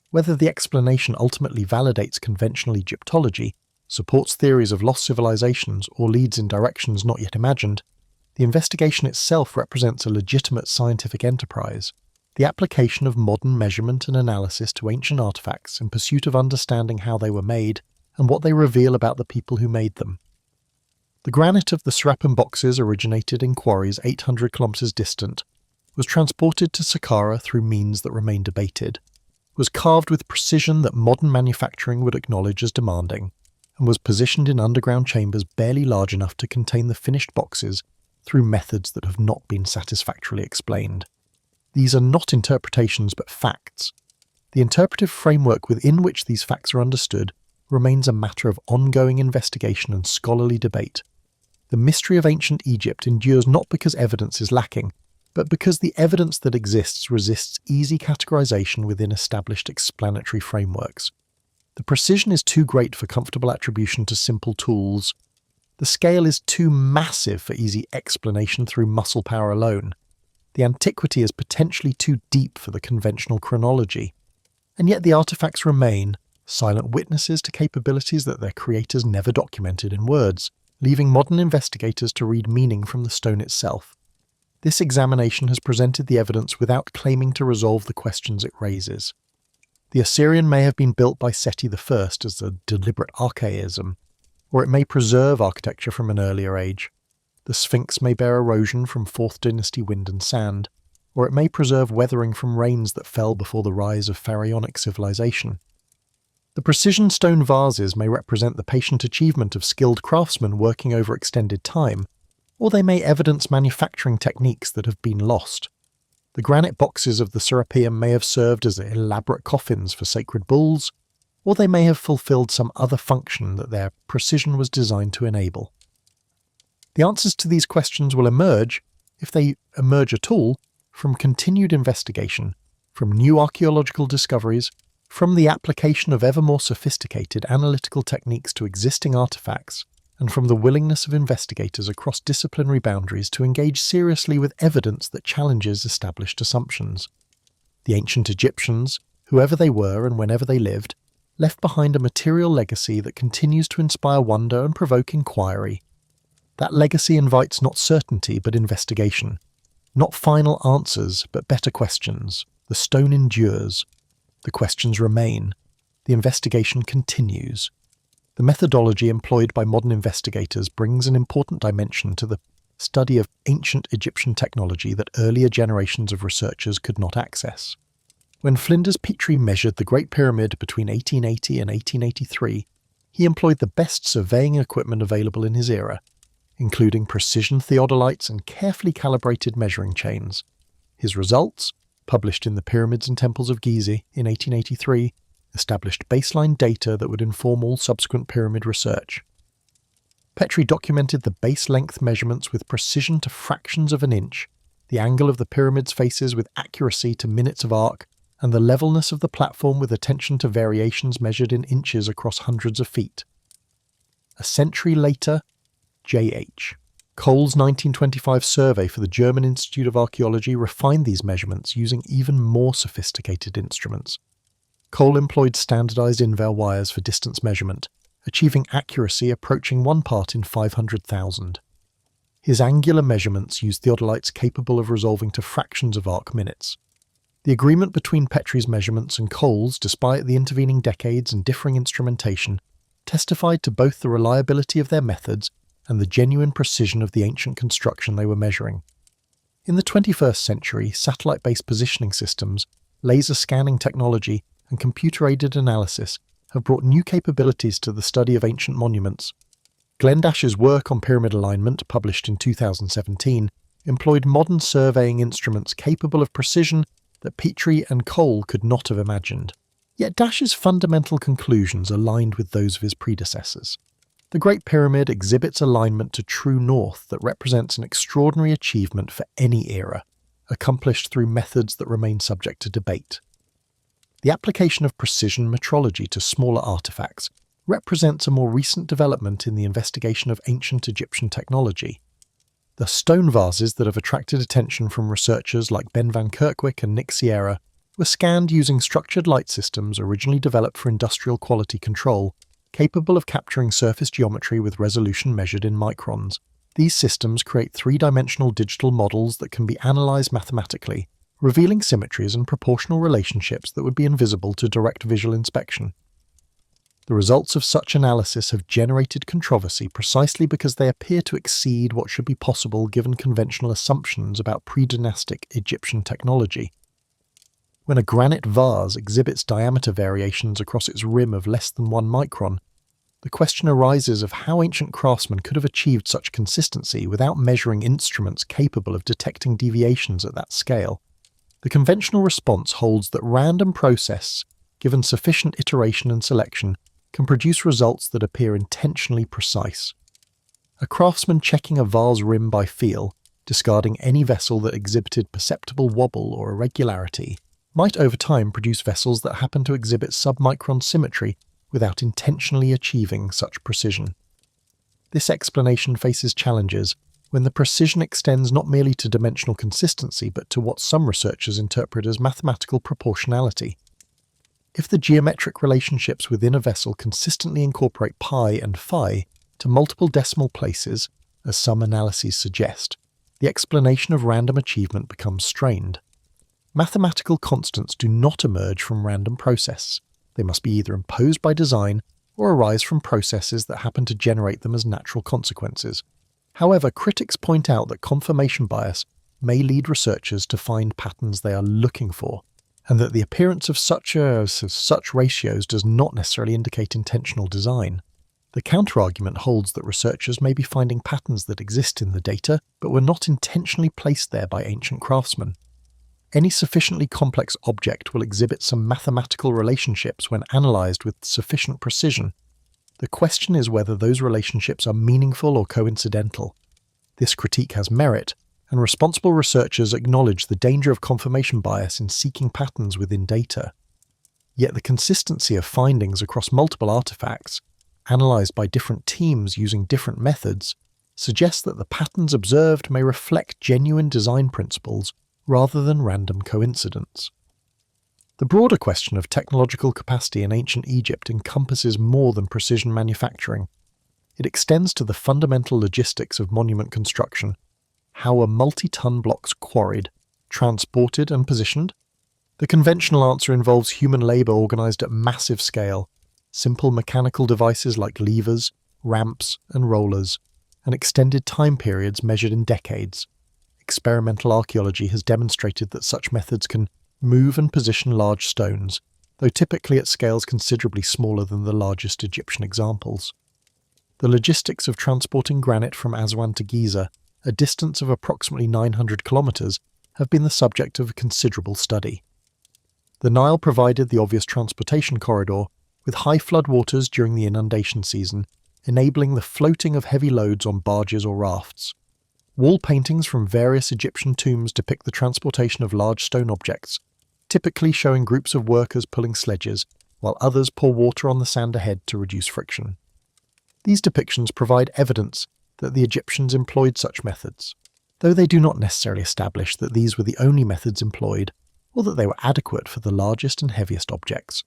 Whether the explanation ultimately validates conventional Egyptology, supports theories of lost civilizations, or leads in directions not yet imagined, the investigation itself represents a legitimate scientific enterprise, the application of modern measurement and analysis to ancient artifacts in pursuit of understanding how they were made and what they reveal about the people who made them. The granite of the Serapeum boxes originated in quarries 800 kilometers distant, was transported to Saqqara through means that remain debated, was carved with precision that modern manufacturing would acknowledge as demanding, and was positioned in underground chambers barely large enough to contain the finished boxes through methods that have not been satisfactorily explained. These are not interpretations but facts. The interpretive framework within which these facts are understood remains a matter of ongoing investigation and scholarly debate. The mystery of ancient Egypt endures not because evidence is lacking, but because the evidence that exists resists easy categorization within established explanatory frameworks. The precision is too great for comfortable attribution to simple tools. The scale is too massive for easy explanation through muscle power alone. The antiquity is potentially too deep for the conventional chronology. And yet the artifacts remain, silent witnesses to capabilities that their creators never documented in words, leaving modern investigators to read meaning from the stone itself. This examination has presented the evidence without claiming to resolve the questions it raises. The Osireion may have been built by Seti I as a deliberate archaism, or it may preserve architecture from an earlier age. The Sphinx may bear erosion from 4th dynasty wind and sand, or it may preserve weathering from rains that fell before the rise of pharaonic civilization. The precision stone vases may represent the patient achievement of skilled craftsmen working over extended time, or they may evidence manufacturing techniques that have been lost. The granite boxes of the Serapeum may have served as elaborate coffins for sacred bulls, or they may have fulfilled some other function that their precision was designed to enable. The answers to these questions will emerge, if they emerge at all, from continued investigation, from new archaeological discoveries, from the application of ever more sophisticated analytical techniques to existing artifacts, and from the willingness of investigators across disciplinary boundaries to engage seriously with evidence that challenges established assumptions. The ancient Egyptians, whoever they were and whenever they lived, left behind a material legacy that continues to inspire wonder and provoke inquiry. That legacy invites not certainty but investigation, not final answers but better questions. The stone endures. The questions remain. The investigation continues. The methodology employed by modern investigators brings an important dimension to the study of ancient Egyptian technology that earlier generations of researchers could not access. When Flinders Petrie measured the Great Pyramid between 1880 and 1883, he employed the best surveying equipment available in his era, including precision theodolites and carefully calibrated measuring chains. His results, published in the Pyramids and Temples of Giza in 1883, established baseline data that would inform all subsequent pyramid research. Petrie documented the base length measurements with precision to fractions of an inch, the angle of the pyramid's faces with accuracy to minutes of arc, and the levelness of the platform with attention to variations measured in inches across hundreds of feet. A century later, J.H. Cole's 1925 survey for the German Institute of Archaeology refined these measurements using even more sophisticated instruments. Cole employed standardized Invel wires for distance measurement, achieving accuracy approaching 1 part in 500,000. His angular measurements used theodolites capable of resolving to fractions of arc minutes. The agreement between Petrie's measurements and Cole's, despite the intervening decades and differing instrumentation, testified to both the reliability of their methods and the genuine precision of the ancient construction they were measuring. In the 21st century, satellite-based positioning systems, laser scanning technology, and computer-aided analysis have brought new capabilities to the study of ancient monuments. Glenn Dash's work on pyramid alignment, published in 2017, employed modern surveying instruments capable of precision that Petrie and Cole could not have imagined. Yet Dash's fundamental conclusions aligned with those of his predecessors. The Great Pyramid exhibits alignment to true north that represents an extraordinary achievement for any era, accomplished through methods that remain subject to debate. The application of precision metrology to smaller artifacts represents a more recent development in the investigation of ancient Egyptian technology. The stone vases that have attracted attention from researchers like Ben van Kerkwijk and Nick Sierra were scanned using structured light systems originally developed for industrial quality control, capable of capturing surface geometry with resolution measured in microns. These systems create three-dimensional digital models that can be analyzed mathematically, revealing symmetries and proportional relationships that would be invisible to direct visual inspection. The results of such analysis have generated controversy precisely because they appear to exceed what should be possible given conventional assumptions about pre-dynastic Egyptian technology. When a granite vase exhibits diameter variations across its rim of less than 1 micron, the question arises of how ancient craftsmen could have achieved such consistency without measuring instruments capable of detecting deviations at that scale. The conventional response holds that random process, given sufficient iteration and selection, can produce results that appear intentionally precise. A craftsman checking a vase rim by feel, discarding any vessel that exhibited perceptible wobble or irregularity, might over time produce vessels that happen to exhibit submicron symmetry without intentionally achieving such precision. This explanation faces challenges when the precision extends not merely to dimensional consistency but to what some researchers interpret as mathematical proportionality. If the geometric relationships within a vessel consistently incorporate pi and phi to multiple decimal places, as some analyses suggest, the explanation of random achievement becomes strained. Mathematical constants do not emerge from random process. They must be either imposed by design or arise from processes that happen to generate them as natural consequences. However, critics point out that confirmation bias may lead researchers to find patterns they are looking for, and that the appearance of such ratios does not necessarily indicate intentional design. The counterargument holds that researchers may be finding patterns that exist in the data, but were not intentionally placed there by ancient craftsmen. Any sufficiently complex object will exhibit some mathematical relationships when analysed with sufficient precision. The question is whether those relationships are meaningful or coincidental. This critique has merit, and responsible researchers acknowledge the danger of confirmation bias in seeking patterns within data. Yet the consistency of findings across multiple artifacts, analysed by different teams using different methods, suggests that the patterns observed may reflect genuine design principles rather than random coincidence. The broader question of technological capacity in ancient Egypt encompasses more than precision manufacturing. It extends to the fundamental logistics of monument construction. How are multi-ton blocks quarried, transported and positioned? The conventional answer involves human labour organised at massive scale, simple mechanical devices like levers, ramps and rollers, and extended time periods measured in decades. Experimental archaeology has demonstrated that such methods can move and position large stones, though typically at scales considerably smaller than the largest Egyptian examples. The logistics of transporting granite from Aswan to Giza, a distance of approximately 900 kilometres, have been the subject of a considerable study. The Nile provided the obvious transportation corridor, with high flood waters during the inundation season, enabling the floating of heavy loads on barges or rafts. Wall paintings from various Egyptian tombs depict the transportation of large stone objects, typically showing groups of workers pulling sledges, while others pour water on the sand ahead to reduce friction. These depictions provide evidence that the Egyptians employed such methods, though they do not necessarily establish that these were the only methods employed, or that they were adequate for the largest and heaviest objects.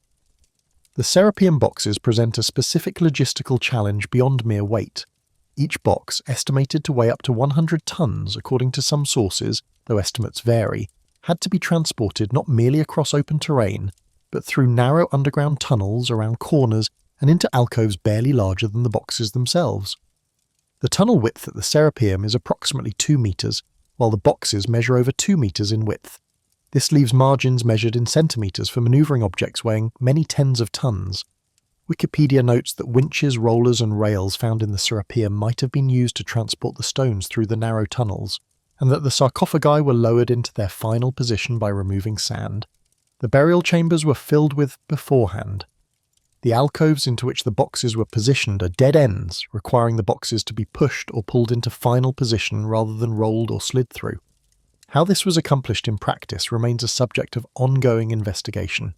The Serapeum boxes present a specific logistical challenge beyond mere weight. Each box, estimated to weigh up to 100 tons according to some sources, though estimates vary, had to be transported not merely across open terrain, but through narrow underground tunnels around corners and into alcoves barely larger than the boxes themselves. The tunnel width at the Serapeum is approximately 2 metres, while the boxes measure over 2 metres in width. This leaves margins measured in centimetres for manoeuvring objects weighing many tens of tons. Wikipedia notes that winches, rollers and rails found in the Serapeum might have been used to transport the stones through the narrow tunnels, and that the sarcophagi were lowered into their final position by removing sand. The burial chambers were filled with beforehand. The alcoves into which the boxes were positioned are dead ends, requiring the boxes to be pushed or pulled into final position rather than rolled or slid through. How this was accomplished in practice remains a subject of ongoing investigation.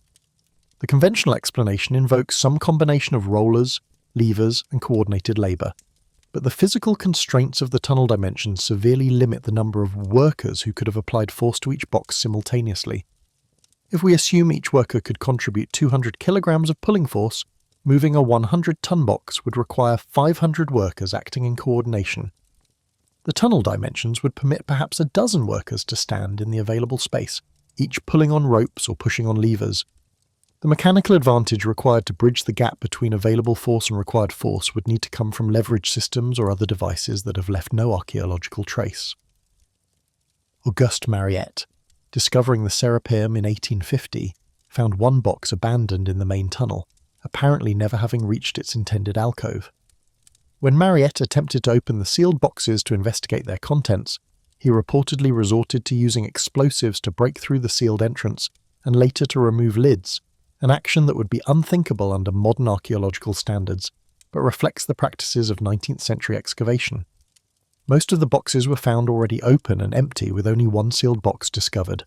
The conventional explanation invokes some combination of rollers, levers, and coordinated labour, but the physical constraints of the tunnel dimensions severely limit the number of workers who could have applied force to each box simultaneously. If we assume each worker could contribute 200 kilograms of pulling force, moving a 100-ton box would require 500 workers acting in coordination. The tunnel dimensions would permit perhaps a dozen workers to stand in the available space, each pulling on ropes or pushing on levers. The mechanical advantage required to bridge the gap between available force and required force would need to come from leverage systems or other devices that have left no archaeological trace. Auguste Mariette, discovering the Serapeum in 1850, found one box abandoned in the main tunnel, apparently never having reached its intended alcove. When Mariette attempted to open the sealed boxes to investigate their contents, he reportedly resorted to using explosives to break through the sealed entrance and later to remove lids, an action that would be unthinkable under modern archaeological standards, but reflects the practices of 19th century excavation. Most of the boxes were found already open and empty, with only one sealed box discovered.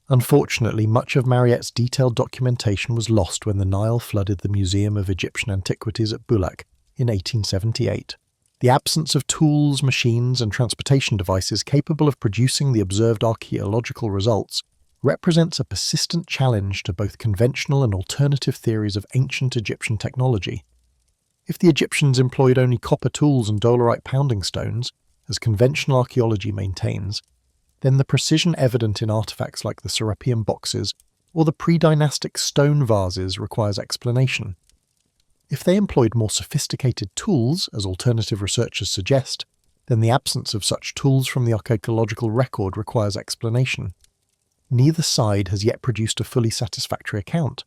Unfortunately, much of Mariette's detailed documentation was lost when the Nile flooded the Museum of Egyptian Antiquities at Bulaq in 1878. The absence of tools, machines, and transportation devices capable of producing the observed archaeological results represents a persistent challenge to both conventional and alternative theories of ancient Egyptian technology. If the Egyptians employed only copper tools and dolerite pounding stones, as conventional archaeology maintains, then the precision evident in artifacts like the Serapeum boxes or the pre-dynastic stone vases requires explanation. If they employed more sophisticated tools, as alternative researchers suggest, then the absence of such tools from the archaeological record requires explanation. Neither side has yet produced a fully satisfactory account.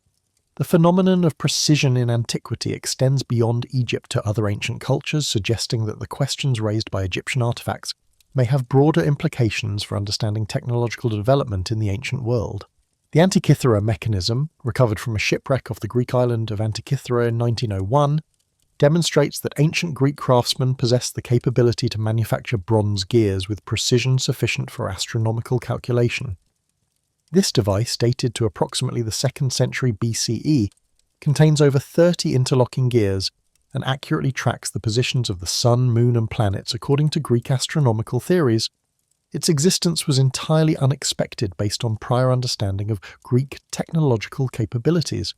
The phenomenon of precision in antiquity extends beyond Egypt to other ancient cultures, suggesting that the questions raised by Egyptian artifacts may have broader implications for understanding technological development in the ancient world. The Antikythera mechanism, recovered from a shipwreck off the Greek island of Antikythera in 1901, demonstrates that ancient Greek craftsmen possessed the capability to manufacture bronze gears with precision sufficient for astronomical calculation. This device, dated to approximately the 2nd century BCE, contains over 30 interlocking gears and accurately tracks the positions of the sun, moon, and planets according to Greek astronomical theories. Its existence was entirely unexpected based on prior understanding of Greek technological capabilities.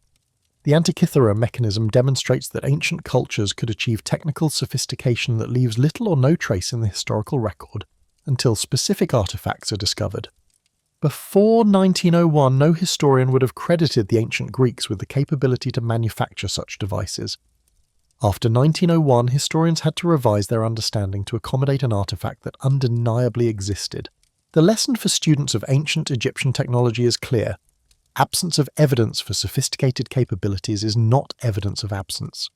The Antikythera mechanism demonstrates that ancient cultures could achieve technical sophistication that leaves little or no trace in the historical record until specific artifacts are discovered. Before 1901, no historian would have credited the ancient Greeks with the capability to manufacture such devices. After 1901, historians had to revise their understanding to accommodate an artifact that undeniably existed. The lesson for students of ancient Egyptian technology is clear. Absence of evidence for sophisticated capabilities is not evidence of absence.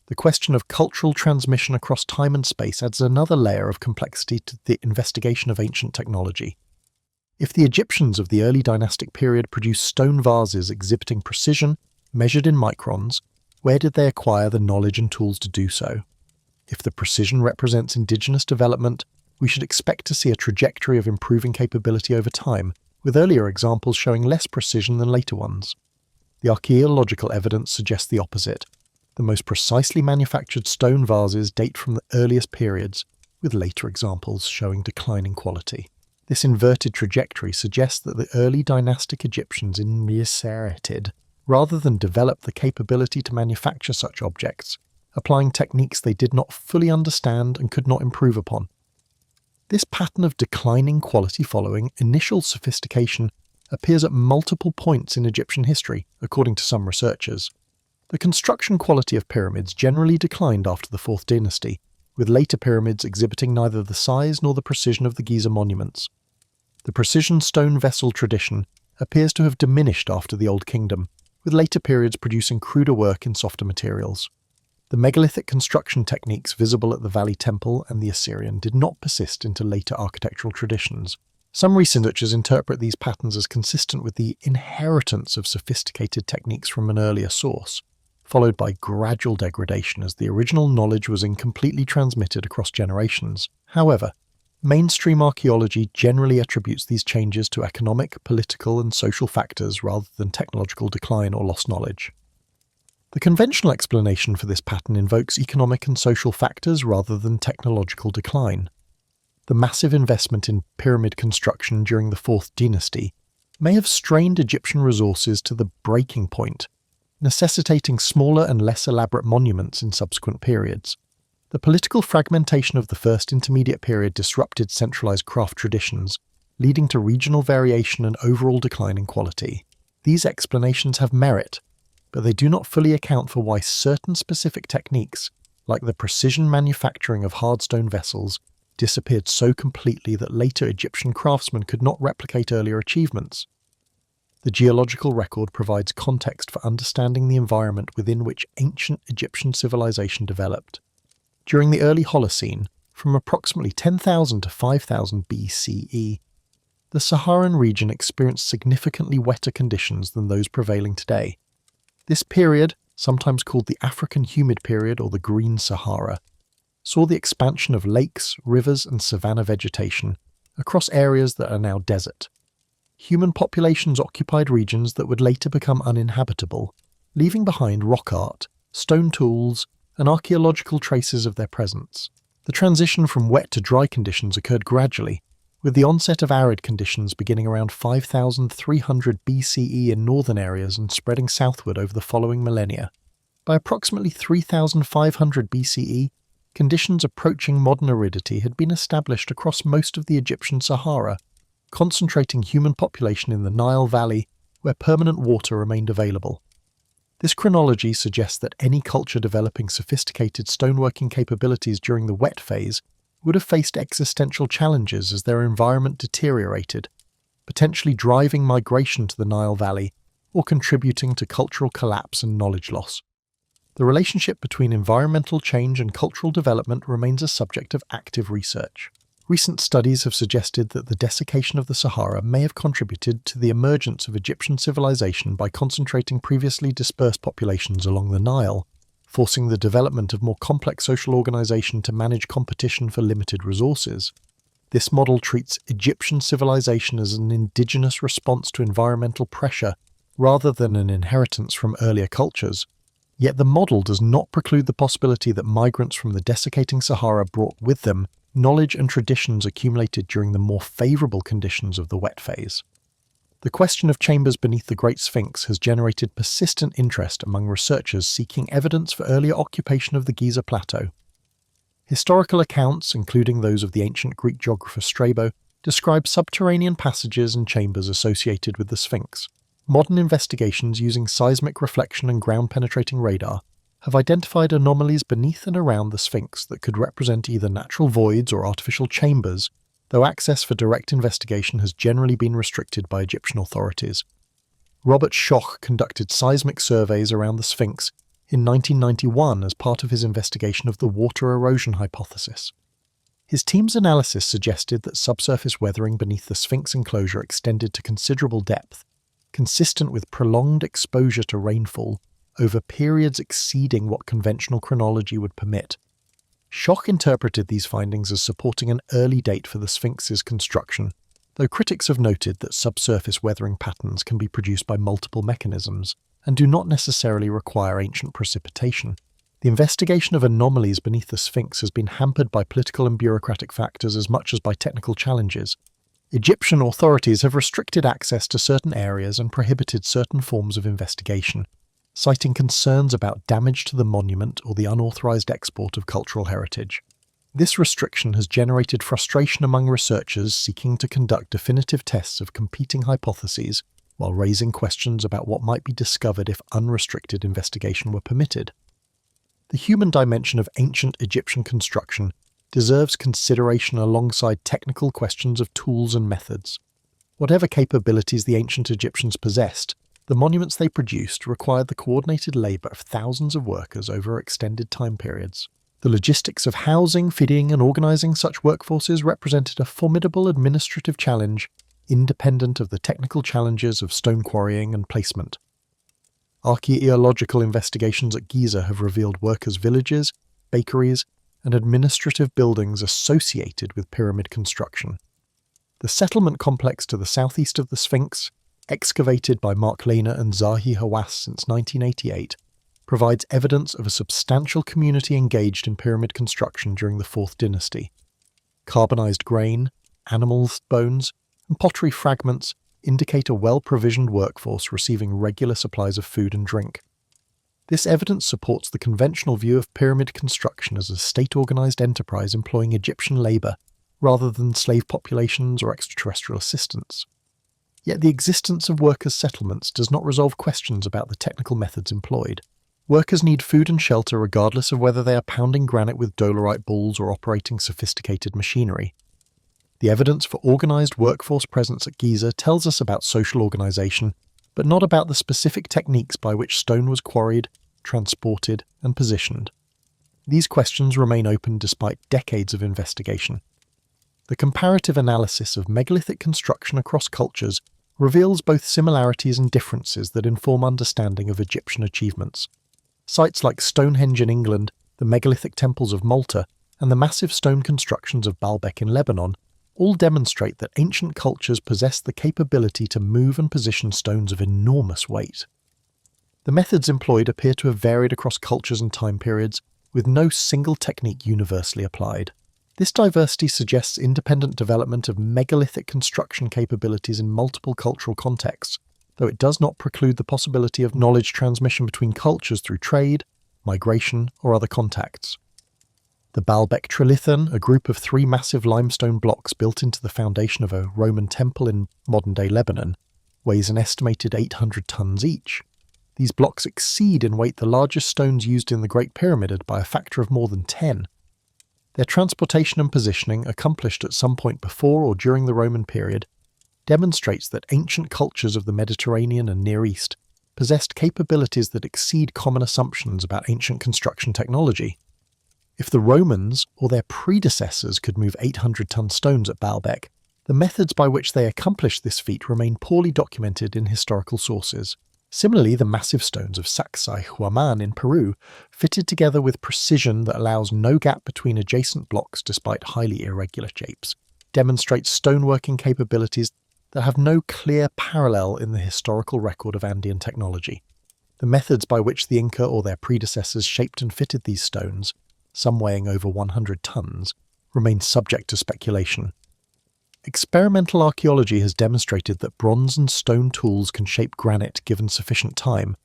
The question of cultural transmission across time and space adds another layer of complexity to the investigation of ancient technology. If the Egyptians of the early dynastic period produced stone vases exhibiting precision, measured in microns, where did they acquire the knowledge and tools to do so? If the precision represents indigenous development, we should expect to see a trajectory of improving capability over time, with earlier examples showing less precision than later ones. The archaeological evidence suggests the opposite. The most precisely manufactured stone vases date from the earliest periods, with later examples showing declining quality. This inverted trajectory suggests that the early dynastic Egyptians inherited, rather than developed, the capability to manufacture such objects, applying techniques they did not fully understand and could not improve upon. This pattern of declining quality following initial sophistication appears at multiple points in Egyptian history, according to some researchers. The construction quality of pyramids generally declined after the 4th dynasty, with later pyramids exhibiting neither the size nor the precision of the Giza monuments. The precision stone vessel tradition appears to have diminished after the Old Kingdom, with later periods producing cruder work in softer materials. The megalithic construction techniques visible at the Valley Temple and the Osireion did not persist into later architectural traditions. Some researchers interpret these patterns as consistent with the inheritance of sophisticated techniques from an earlier source, followed by gradual degradation as the original knowledge was incompletely transmitted across generations. However, mainstream archaeology generally attributes these changes to economic, political, and social factors rather than technological decline or lost knowledge. The conventional explanation for this pattern invokes economic and social factors rather than technological decline. The massive investment in pyramid construction during the 4th dynasty may have strained Egyptian resources to the breaking point, necessitating smaller and less elaborate monuments in subsequent periods. The political fragmentation of the first intermediate period disrupted centralized craft traditions, leading to regional variation and overall decline in quality. These explanations have merit, but they do not fully account for why certain specific techniques, like the precision manufacturing of hard stone vessels, disappeared so completely that later Egyptian craftsmen could not replicate earlier achievements. The geological record provides context for understanding the environment within which ancient Egyptian civilization developed. During the early Holocene, from approximately 10,000 to 5000 BCE, the Saharan region experienced significantly wetter conditions than those prevailing today. This period, sometimes called the African Humid Period or the Green Sahara, saw the expansion of lakes, rivers and savanna vegetation across areas that are now desert. Human populations occupied regions that would later become uninhabitable, leaving behind rock art, stone tools, and archaeological traces of their presence. The transition from wet to dry conditions occurred gradually, with the onset of arid conditions beginning around 5300 BCE in northern areas and spreading southward over the following millennia. By approximately 3500 BCE, conditions approaching modern aridity had been established across most of the Egyptian Sahara, concentrating human population in the Nile Valley, where permanent water remained available. This chronology suggests that any culture developing sophisticated stoneworking capabilities during the wet phase would have faced existential challenges as their environment deteriorated, potentially driving migration to the Nile Valley or contributing to cultural collapse and knowledge loss. The relationship between environmental change and cultural development remains a subject of active research. Recent studies have suggested that the desiccation of the Sahara may have contributed to the emergence of Egyptian civilization by concentrating previously dispersed populations along the Nile, forcing the development of more complex social organization to manage competition for limited resources. This model treats Egyptian civilization as an indigenous response to environmental pressure rather than an inheritance from earlier cultures. Yet the model does not preclude the possibility that migrants from the desiccating Sahara brought with them knowledge and traditions accumulated during the more favorable conditions of the wet phase. The question of chambers beneath the Great Sphinx has generated persistent interest among researchers seeking evidence for earlier occupation of the Giza plateau. Historical accounts, including those of the ancient Greek geographer Strabo, describe subterranean passages and chambers associated with the Sphinx. Modern investigations using seismic reflection and ground-penetrating radar have identified anomalies beneath and around the Sphinx that could represent either natural voids or artificial chambers, though access for direct investigation has generally been restricted by Egyptian authorities. Robert Schoch conducted seismic surveys around the Sphinx in 1991 as part of his investigation of the water erosion hypothesis. His team's analysis suggested that subsurface weathering beneath the Sphinx enclosure extended to considerable depth, consistent with prolonged exposure to rainfall over periods exceeding what conventional chronology would permit. Schoch interpreted these findings as supporting an early date for the Sphinx's construction, though critics have noted that subsurface weathering patterns can be produced by multiple mechanisms and do not necessarily require ancient precipitation. The investigation of anomalies beneath the Sphinx has been hampered by political and bureaucratic factors as much as by technical challenges. Egyptian authorities have restricted access to certain areas and prohibited certain forms of investigation, citing concerns about damage to the monument or the unauthorized export of cultural heritage. This restriction has generated frustration among researchers seeking to conduct definitive tests of competing hypotheses while raising questions about what might be discovered if unrestricted investigation were permitted. The human dimension of ancient Egyptian construction deserves consideration alongside technical questions of tools and methods. Whatever capabilities the ancient Egyptians possessed, the monuments they produced required the coordinated labor of thousands of workers over extended time periods. The logistics of housing, feeding, and organizing such workforces represented a formidable administrative challenge, independent of the technical challenges of stone quarrying and placement. Archaeological investigations at Giza have revealed workers' villages, bakeries, and administrative buildings associated with pyramid construction. The settlement complex to the southeast of the Sphinx, excavated by Mark Lehner and Zahi Hawass since 1988, provides evidence of a substantial community engaged in pyramid construction during the 4th dynasty. Carbonized grain, animals' bones, and pottery fragments indicate a well-provisioned workforce receiving regular supplies of food and drink. This evidence supports the conventional view of pyramid construction as a state-organized enterprise employing Egyptian labor rather than slave populations or extraterrestrial assistance. Yet the existence of workers' settlements does not resolve questions about the technical methods employed. Workers need food and shelter regardless of whether they are pounding granite with dolerite balls or operating sophisticated machinery. The evidence for organised workforce presence at Giza tells us about social organisation, but not about the specific techniques by which stone was quarried, transported, and positioned. These questions remain open despite decades of investigation. The comparative analysis of megalithic construction across cultures reveals both similarities and differences that inform understanding of Egyptian achievements. Sites like Stonehenge in England, the megalithic temples of Malta, and the massive stone constructions of Baalbek in Lebanon all demonstrate that ancient cultures possessed the capability to move and position stones of enormous weight. The methods employed appear to have varied across cultures and time periods, with no single technique universally applied. This diversity suggests independent development of megalithic construction capabilities in multiple cultural contexts, though it does not preclude the possibility of knowledge transmission between cultures through trade, migration, or other contacts. The Baalbek Trilithon, a group of 3 massive limestone blocks built into the foundation of a Roman temple in modern-day Lebanon, weighs an estimated 800 tons each. These blocks exceed in weight the largest stones used in the Great Pyramid by a factor of more than 10. Their transportation and positioning, accomplished at some point before or during the Roman period, demonstrates that ancient cultures of the Mediterranean and Near East possessed capabilities that exceed common assumptions about ancient construction technology. If the Romans or their predecessors could move 800-ton stones at Baalbek, the methods by which they accomplished this feat remain poorly documented in historical sources. Similarly, the massive stones of Sacsayhuaman in Peru, fitted together with precision that allows no gap between adjacent blocks despite highly irregular shapes, demonstrate stoneworking capabilities that have no clear parallel in the historical record of Andean technology. The methods by which the Inca or their predecessors shaped and fitted these stones, some weighing over 100 tons, remain subject to speculation. Experimental archaeology has demonstrated that bronze and stone tools can shape granite given sufficient time,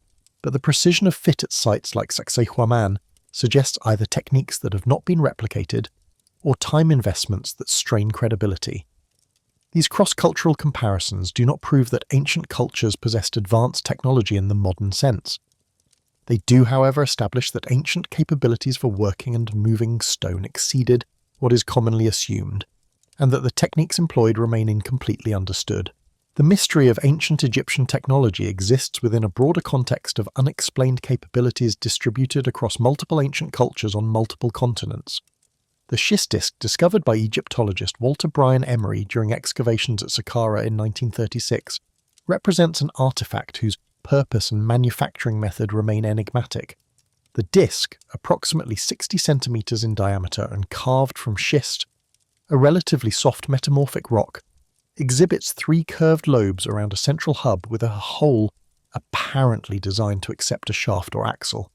but the precision of fit at sites like Sacsayhuaman suggests either techniques that have not been replicated or time investments that strain credibility. These cross-cultural comparisons do not prove that ancient cultures possessed advanced technology in the modern sense. They do, however, establish that ancient capabilities for working and moving stone exceeded what is commonly assumed, and that the techniques employed remain incompletely understood. The mystery of ancient Egyptian technology exists within a broader context of unexplained capabilities distributed across multiple ancient cultures on multiple continents. The schist disk discovered by Egyptologist Walter Bryan Emery during excavations at Saqqara in 1936 represents an artifact whose purpose and manufacturing method remain enigmatic. The disk, approximately 60 centimeters in diameter and carved from schist, a relatively soft metamorphic rock, exhibits 3 curved lobes around a central hub with a hole apparently designed to accept a shaft or axle.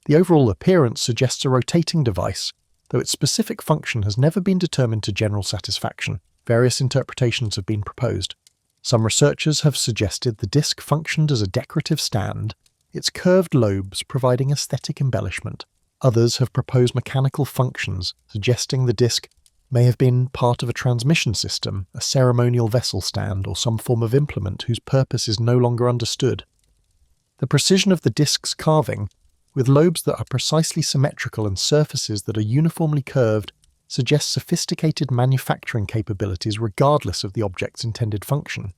The overall appearance suggests a rotating device, though its specific function has never been determined to general satisfaction. Various interpretations have been proposed. Some researchers have suggested the disc functioned as a decorative stand, its curved lobes providing aesthetic embellishment. Others have proposed mechanical functions, suggesting the disc may have been part of a transmission system, a ceremonial vessel stand, or some form of implement whose purpose is no longer understood. The precision of the disc's carving, with lobes that are precisely symmetrical and surfaces that are uniformly curved, suggests sophisticated manufacturing capabilities regardless of the object's intended function.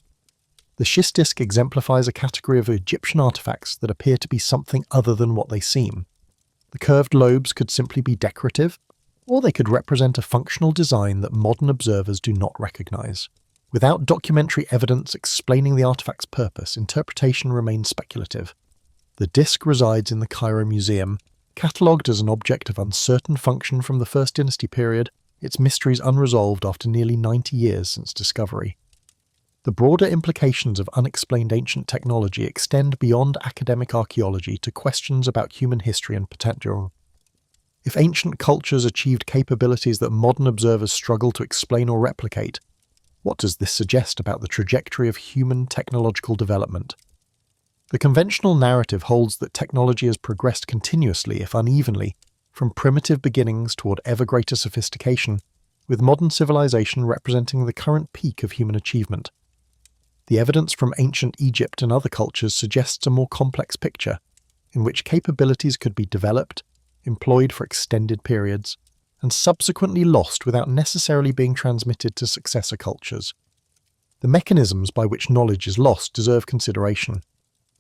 The schist disc exemplifies a category of Egyptian artifacts that appear to be something other than what they seem. The curved lobes could simply be decorative, or they could represent a functional design that modern observers do not recognize. Without documentary evidence explaining the artifact's purpose, interpretation remains speculative. The disc resides in the Cairo Museum. Catalogued as an object of uncertain function from the First Dynasty period, its mysteries unresolved after nearly 90 years since discovery. The broader implications of unexplained ancient technology extend beyond academic archaeology to questions about human history and potential. If ancient cultures achieved capabilities that modern observers struggle to explain or replicate, what does this suggest about the trajectory of human technological development? The conventional narrative holds that technology has progressed continuously, if unevenly, from primitive beginnings toward ever greater sophistication, with modern civilization representing the current peak of human achievement. The evidence from ancient Egypt and other cultures suggests a more complex picture, in which capabilities could be developed, employed for extended periods, and subsequently lost without necessarily being transmitted to successor cultures. The mechanisms by which knowledge is lost deserve consideration.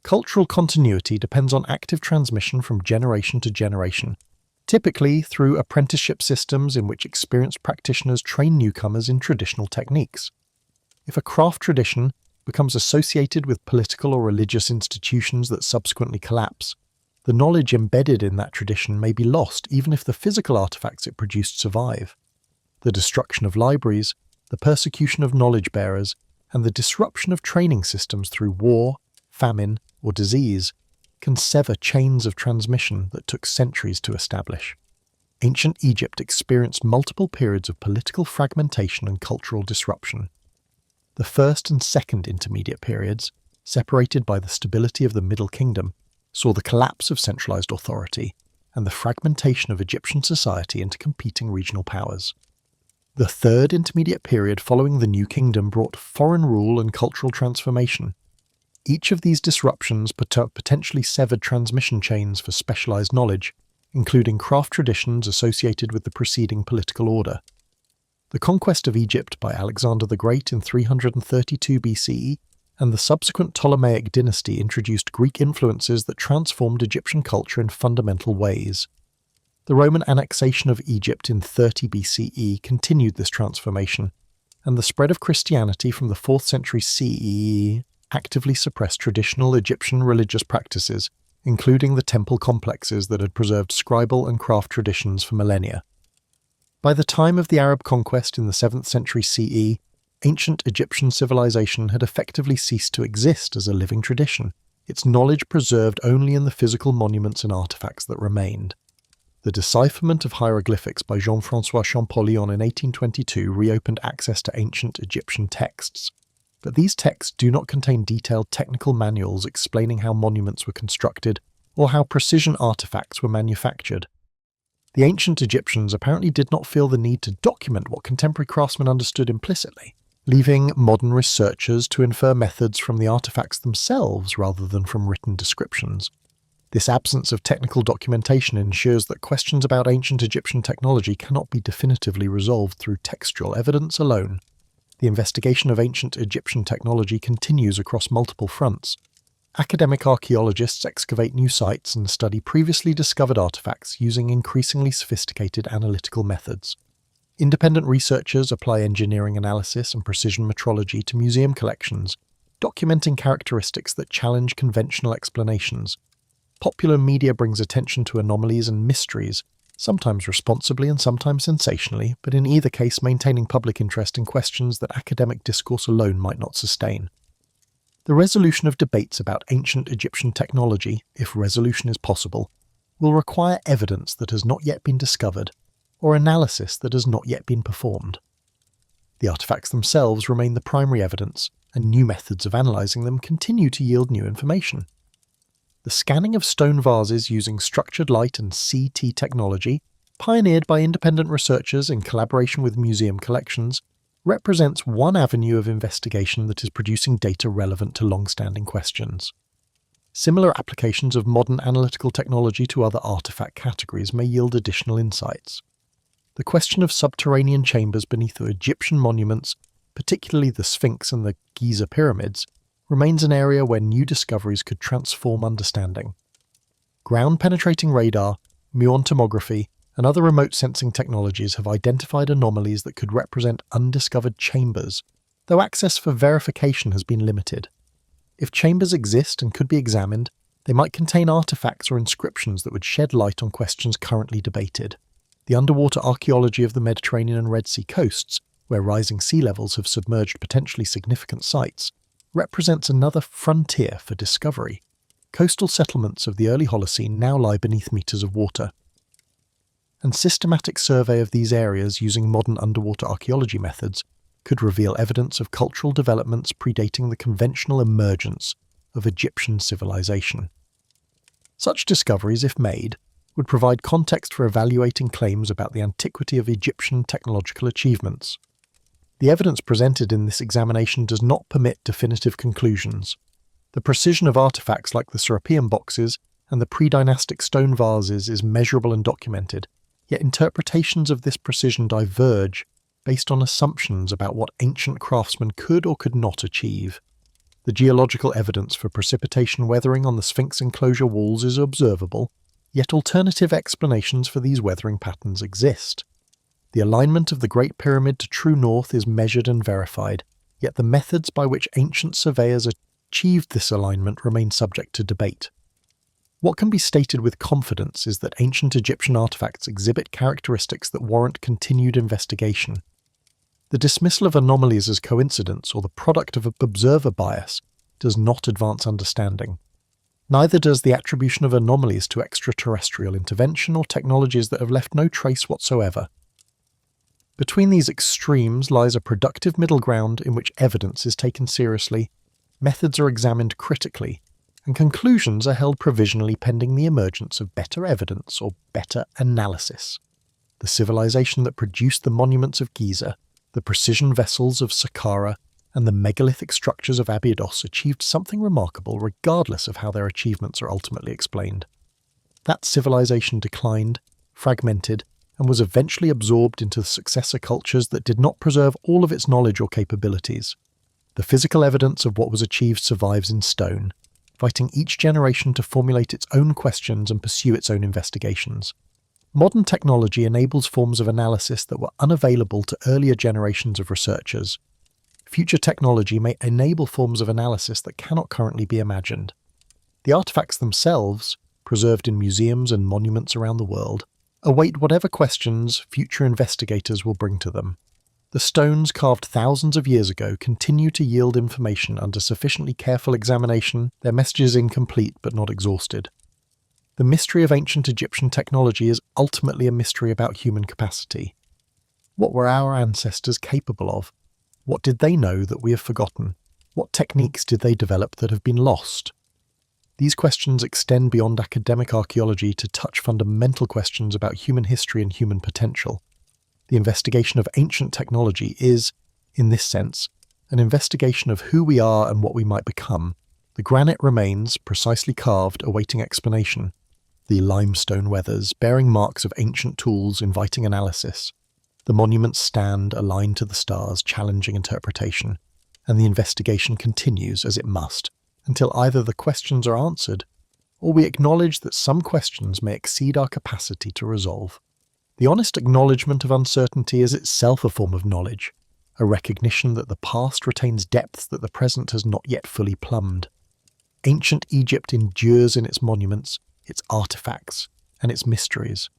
Cultural continuity depends on active transmission from generation to generation, typically through apprenticeship systems in which experienced practitioners train newcomers in traditional techniques. If a craft tradition becomes associated with political or religious institutions that subsequently collapse, the knowledge embedded in that tradition may be lost even if the physical artifacts it produced survive. The destruction of libraries, the persecution of knowledge bearers, and the disruption of training systems through war, famine, or disease can sever chains of transmission that took centuries to establish. Ancient Egypt experienced multiple periods of political fragmentation and cultural disruption. The first and second intermediate periods, separated by the stability of the Middle Kingdom, saw the collapse of centralized authority and the fragmentation of Egyptian society into competing regional powers. The third intermediate period following the New Kingdom brought foreign rule and cultural transformation. Each of these disruptions potentially severed transmission chains for specialized knowledge, including craft traditions associated with the preceding political order. The conquest of Egypt by Alexander the Great in 332 BCE and the subsequent Ptolemaic dynasty introduced Greek influences that transformed Egyptian culture in fundamental ways. The Roman annexation of Egypt in 30 BCE continued this transformation, and the spread of Christianity from the 4th century CE actively suppressed traditional Egyptian religious practices, including the temple complexes that had preserved scribal and craft traditions for millennia. By the time of the Arab conquest in the 7th century CE, ancient Egyptian civilization had effectively ceased to exist as a living tradition, its knowledge preserved only in the physical monuments and artifacts that remained. The decipherment of hieroglyphics by Jean-François Champollion in 1822 reopened access to ancient Egyptian texts, but these texts do not contain detailed technical manuals explaining how monuments were constructed or how precision artifacts were manufactured. The ancient Egyptians apparently did not feel the need to document what contemporary craftsmen understood implicitly, leaving modern researchers to infer methods from the artifacts themselves rather than from written descriptions. This absence of technical documentation ensures that questions about ancient Egyptian technology cannot be definitively resolved through textual evidence alone. The investigation of ancient Egyptian technology continues across multiple fronts. Academic archaeologists excavate new sites and study previously discovered artifacts using increasingly sophisticated analytical methods. Independent researchers apply engineering analysis and precision metrology to museum collections, documenting characteristics that challenge conventional explanations. Popular media brings attention to anomalies and mysteries, sometimes responsibly and sometimes sensationally, but in either case maintaining public interest in questions that academic discourse alone might not sustain. The resolution of debates about ancient Egyptian technology, if resolution is possible, will require evidence that has not yet been discovered, or analysis that has not yet been performed. The artifacts themselves remain the primary evidence, and new methods of analysing them continue to yield new information. The scanning of stone vases using structured light and CT technology, pioneered by independent researchers in collaboration with museum collections, represents one avenue of investigation that is producing data relevant to long-standing questions. Similar applications of modern analytical technology to other artifact categories may yield additional insights. The question of subterranean chambers beneath the Egyptian monuments, particularly the Sphinx and the Giza pyramids, remains an area where new discoveries could transform understanding. Ground-penetrating radar, muon tomography, and other remote sensing technologies have identified anomalies that could represent undiscovered chambers, though access for verification has been limited. If chambers exist and could be examined, they might contain artifacts or inscriptions that would shed light on questions currently debated. The underwater archaeology of the Mediterranean and Red Sea coasts, where rising sea levels have submerged potentially significant sites, represents another frontier for discovery. Coastal settlements of the early Holocene now lie beneath meters of water. And systematic survey of these areas using modern underwater archaeology methods could reveal evidence of cultural developments predating the conventional emergence of Egyptian civilization. Such discoveries, if made, would provide context for evaluating claims about the antiquity of Egyptian technological achievements. The evidence presented in this examination does not permit definitive conclusions. The precision of artifacts like the Serapeum boxes and the pre-dynastic stone vases is measurable and documented, yet interpretations of this precision diverge based on assumptions about what ancient craftsmen could or could not achieve. The geological evidence for precipitation weathering on the Sphinx enclosure walls is observable, yet alternative explanations for these weathering patterns exist. The alignment of the Great Pyramid to true north is measured and verified, yet the methods by which ancient surveyors achieved this alignment remain subject to debate. What can be stated with confidence is that ancient Egyptian artifacts exhibit characteristics that warrant continued investigation. The dismissal of anomalies as coincidence or the product of observer bias does not advance understanding. Neither does the attribution of anomalies to extraterrestrial intervention or technologies that have left no trace whatsoever. Between these extremes lies a productive middle ground in which evidence is taken seriously, methods are examined critically, and conclusions are held provisionally pending the emergence of better evidence or better analysis. The civilization that produced the monuments of Giza, the precision vessels of Saqqara, and the megalithic structures of Abydos achieved something remarkable regardless of how their achievements are ultimately explained. That civilization declined, fragmented, and was eventually absorbed into successor cultures that did not preserve all of its knowledge or capabilities. The physical evidence of what was achieved survives in stone, inviting each generation to formulate its own questions and pursue its own investigations. Modern technology enables forms of analysis that were unavailable to earlier generations of researchers. Future technology may enable forms of analysis that cannot currently be imagined. The artifacts themselves, preserved in museums and monuments around the world, await whatever questions future investigators will bring to them. The stones carved thousands of years ago continue to yield information under sufficiently careful examination, their messages incomplete but not exhausted. The mystery of ancient Egyptian technology is ultimately a mystery about human capacity. What were our ancestors capable of? What did they know that we have forgotten? What techniques did they develop that have been lost? These questions extend beyond academic archaeology to touch fundamental questions about human history and human potential. The investigation of ancient technology is, in this sense, an investigation of who we are and what we might become. The granite remains, precisely carved, awaiting explanation. The limestone weathers, bearing marks of ancient tools, inviting analysis. The monuments stand, aligned to the stars, challenging interpretation. And the investigation continues, as it must, until either the questions are answered, or we acknowledge that some questions may exceed our capacity to resolve. The honest acknowledgement of uncertainty is itself a form of knowledge, a recognition that the past retains depths that the present has not yet fully plumbed. Ancient Egypt endures in its monuments, its artifacts, and its mysteries.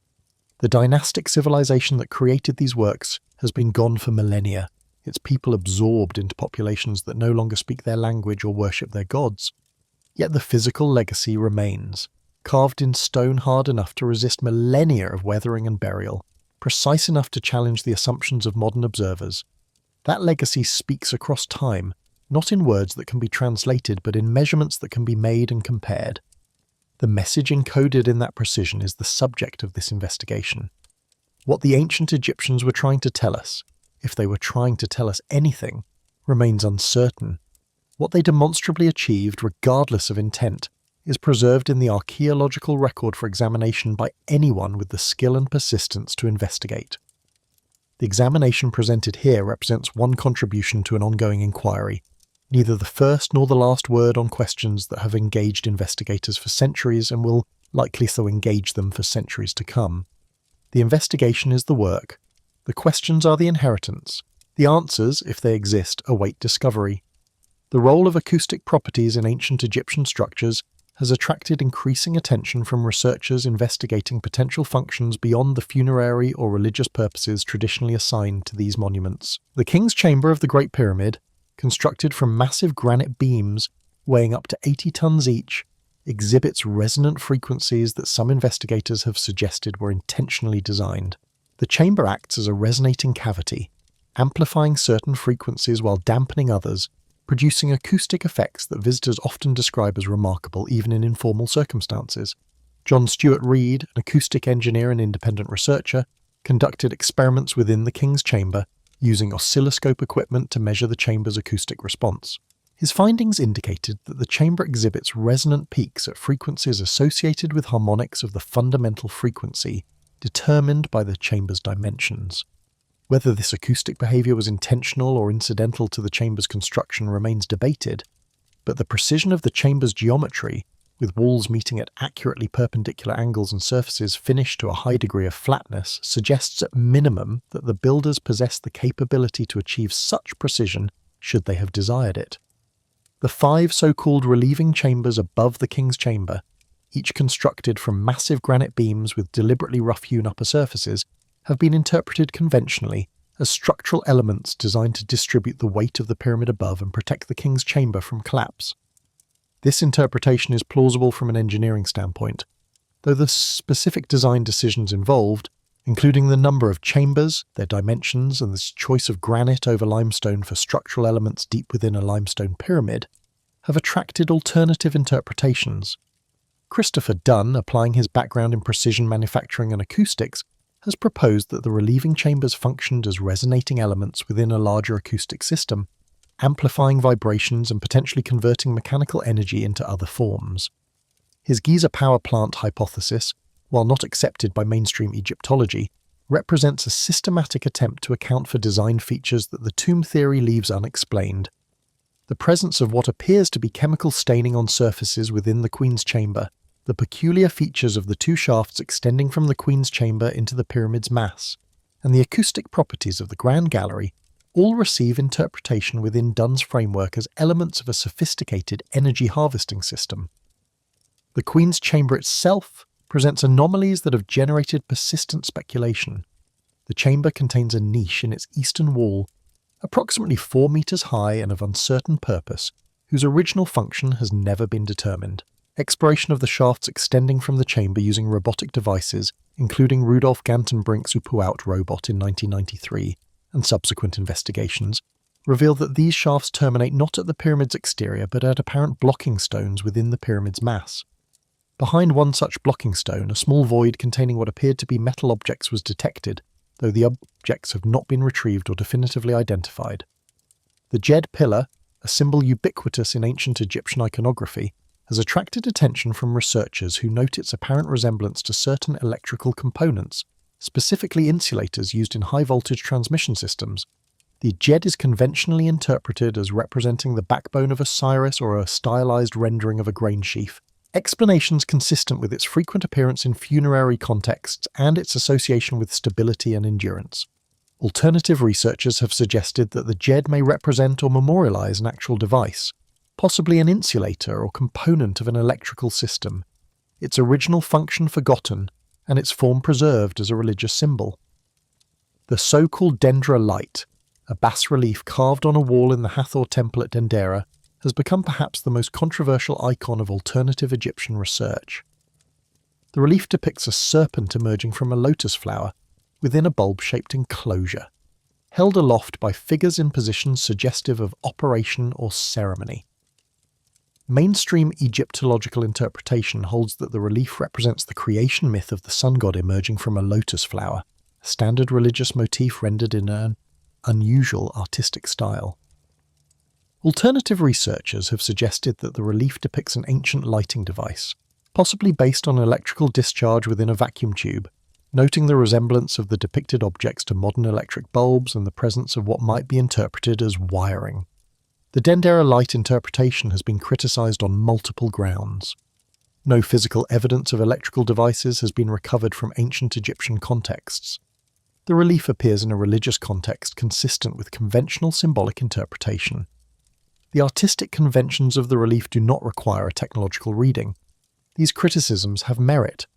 The dynastic civilization that created these works has been gone for millennia, its people absorbed into populations that no longer speak their language or worship their gods. Yet the physical legacy remains, carved in stone hard enough to resist millennia of weathering and burial, precise enough to challenge the assumptions of modern observers. That legacy speaks across time, not in words that can be translated, but in measurements that can be made and compared. The message encoded in that precision is the subject of this investigation. What the ancient Egyptians were trying to tell us, if they were trying to tell us anything, remains uncertain. What they demonstrably achieved, regardless of intent, is preserved in the archaeological record for examination by anyone with the skill and persistence to investigate. The examination presented here represents one contribution to an ongoing inquiry, neither the first nor the last word on questions that have engaged investigators for centuries and will likely so engage them for centuries to come. The investigation is the work. The questions are the inheritance. The answers, if they exist, await discovery. The role of acoustic properties in ancient Egyptian structures has attracted increasing attention from researchers investigating potential functions beyond the funerary or religious purposes traditionally assigned to these monuments. The King's Chamber of the Great Pyramid, constructed from massive granite beams weighing up to 80 tons each, exhibits resonant frequencies that some investigators have suggested were intentionally designed. The chamber acts as a resonating cavity, amplifying certain frequencies while dampening others, producing acoustic effects that visitors often describe as remarkable even in informal circumstances. John Stuart Reid, an acoustic engineer and independent researcher, conducted experiments within the King's Chamber using oscilloscope equipment to measure the chamber's acoustic response. His findings indicated that the chamber exhibits resonant peaks at frequencies associated with harmonics of the fundamental frequency, determined by the chamber's dimensions. Whether this acoustic behavior was intentional or incidental to the chamber's construction remains debated, but the precision of the chamber's geometry, with walls meeting at accurately perpendicular angles and surfaces finished to a high degree of flatness, suggests at minimum that the builders possessed the capability to achieve such precision should they have desired it. The 5 so-called relieving chambers above the king's chamber, each constructed from massive granite beams with deliberately rough-hewn upper surfaces, have been interpreted conventionally as structural elements designed to distribute the weight of the pyramid above and protect the king's chamber from collapse. This interpretation is plausible from an engineering standpoint, though the specific design decisions involved, including the number of chambers, their dimensions, and the choice of granite over limestone for structural elements deep within a limestone pyramid, have attracted alternative interpretations. Christopher Dunn, applying his background in precision manufacturing and acoustics, has proposed that the relieving chambers functioned as resonating elements within a larger acoustic system, amplifying vibrations and potentially converting mechanical energy into other forms. His Giza power plant hypothesis, while not accepted by mainstream Egyptology, represents a systematic attempt to account for design features that the tomb theory leaves unexplained. The presence of what appears to be chemical staining on surfaces within the Queen's chamber, the peculiar features of the 2 shafts extending from the Queen's chamber into the pyramid's mass, and the acoustic properties of the Grand Gallery all receive interpretation within Dunn's framework as elements of a sophisticated energy harvesting system. The Queen's chamber itself presents anomalies that have generated persistent speculation. The chamber contains a niche in its eastern wall, approximately 4 meters high and of uncertain purpose, whose original function has never been determined. Exploration of the shafts extending from the chamber using robotic devices, including Rudolf Gantenbrink's Upuaut robot in 1993, and subsequent investigations, reveal that these shafts terminate not at the pyramid's exterior but at apparent blocking stones within the pyramid's mass. Behind one such blocking stone, a small void containing what appeared to be metal objects was detected, though the objects have not been retrieved or definitively identified. The Djed pillar, a symbol ubiquitous in ancient Egyptian iconography, has attracted attention from researchers who note its apparent resemblance to certain electrical components, specifically insulators used in high-voltage transmission systems. The Djed is conventionally interpreted as representing the backbone of Osiris or a stylized rendering of a grain sheaf, explanations consistent with its frequent appearance in funerary contexts and its association with stability and endurance. Alternative researchers have suggested that the Djed may represent or memorialize an actual device, possibly an insulator or component of an electrical system, its original function forgotten and its form preserved as a religious symbol. The so-called Dendra light, a bas-relief carved on a wall in the Hathor temple at Dendera, has become perhaps the most controversial icon of alternative Egyptian research. The relief depicts a serpent emerging from a lotus flower within a bulb-shaped enclosure, held aloft by figures in positions suggestive of operation or ceremony. Mainstream Egyptological interpretation holds that the relief represents the creation myth of the sun god emerging from a lotus flower, a standard religious motif rendered in an unusual artistic style. Alternative researchers have suggested that the relief depicts an ancient lighting device, possibly based on electrical discharge within a vacuum tube, noting the resemblance of the depicted objects to modern electric bulbs and the presence of what might be interpreted as wiring. The Dendera light interpretation has been criticized on multiple grounds. No physical evidence of electrical devices has been recovered from ancient Egyptian contexts. The relief appears in a religious context consistent with conventional symbolic interpretation. The artistic conventions of the relief do not require a technological reading. These criticisms have merit,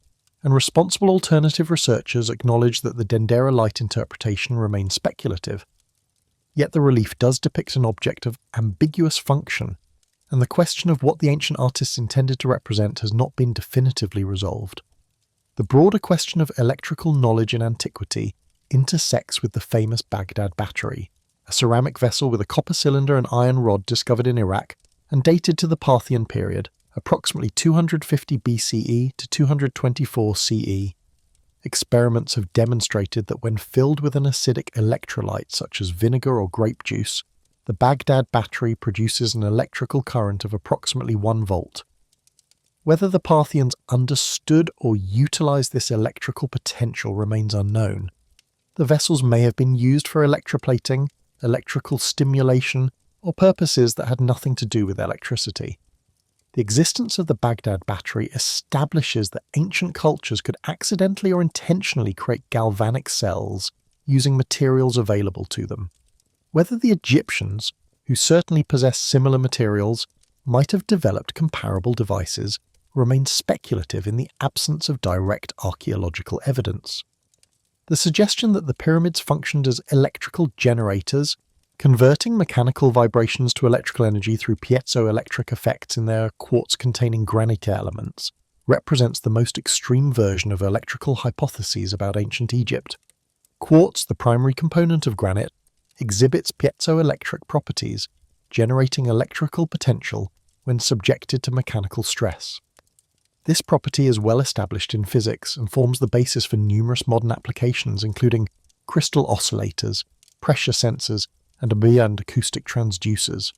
and responsible alternative researchers acknowledge that the Dendera light interpretation remains speculative. Yet the relief does depict an object of ambiguous function, and the question of what the ancient artists intended to represent has not been definitively resolved. The broader question of electrical knowledge in antiquity intersects with the famous Baghdad battery, a ceramic vessel with a copper cylinder and iron rod discovered in Iraq and dated to the Parthian period, approximately 250 BCE to 224 CE. experiments have demonstrated that when filled with an acidic electrolyte such as vinegar or grape juice, the Baghdad battery produces an electrical current of approximately 1 volt. Whether the Parthians understood or utilised this electrical potential remains unknown. The vessels may have been used for electroplating, electrical stimulation, or purposes that had nothing to do with electricity. The existence of the Baghdad battery establishes that ancient cultures could accidentally or intentionally create galvanic cells using materials available to them. Whether the Egyptians, who certainly possessed similar materials, might have developed comparable devices remains speculative in the absence of direct archaeological evidence. The suggestion that the pyramids functioned as electrical generators, converting mechanical vibrations to electrical energy through piezoelectric effects in their quartz-containing granite elements, represents the most extreme version of electrical hypotheses about ancient Egypt. Quartz, the primary component of granite, exhibits piezoelectric properties, generating electrical potential when subjected to mechanical stress. This property is well established in physics and forms the basis for numerous modern applications including crystal oscillators, pressure sensors, and acoustic transducers.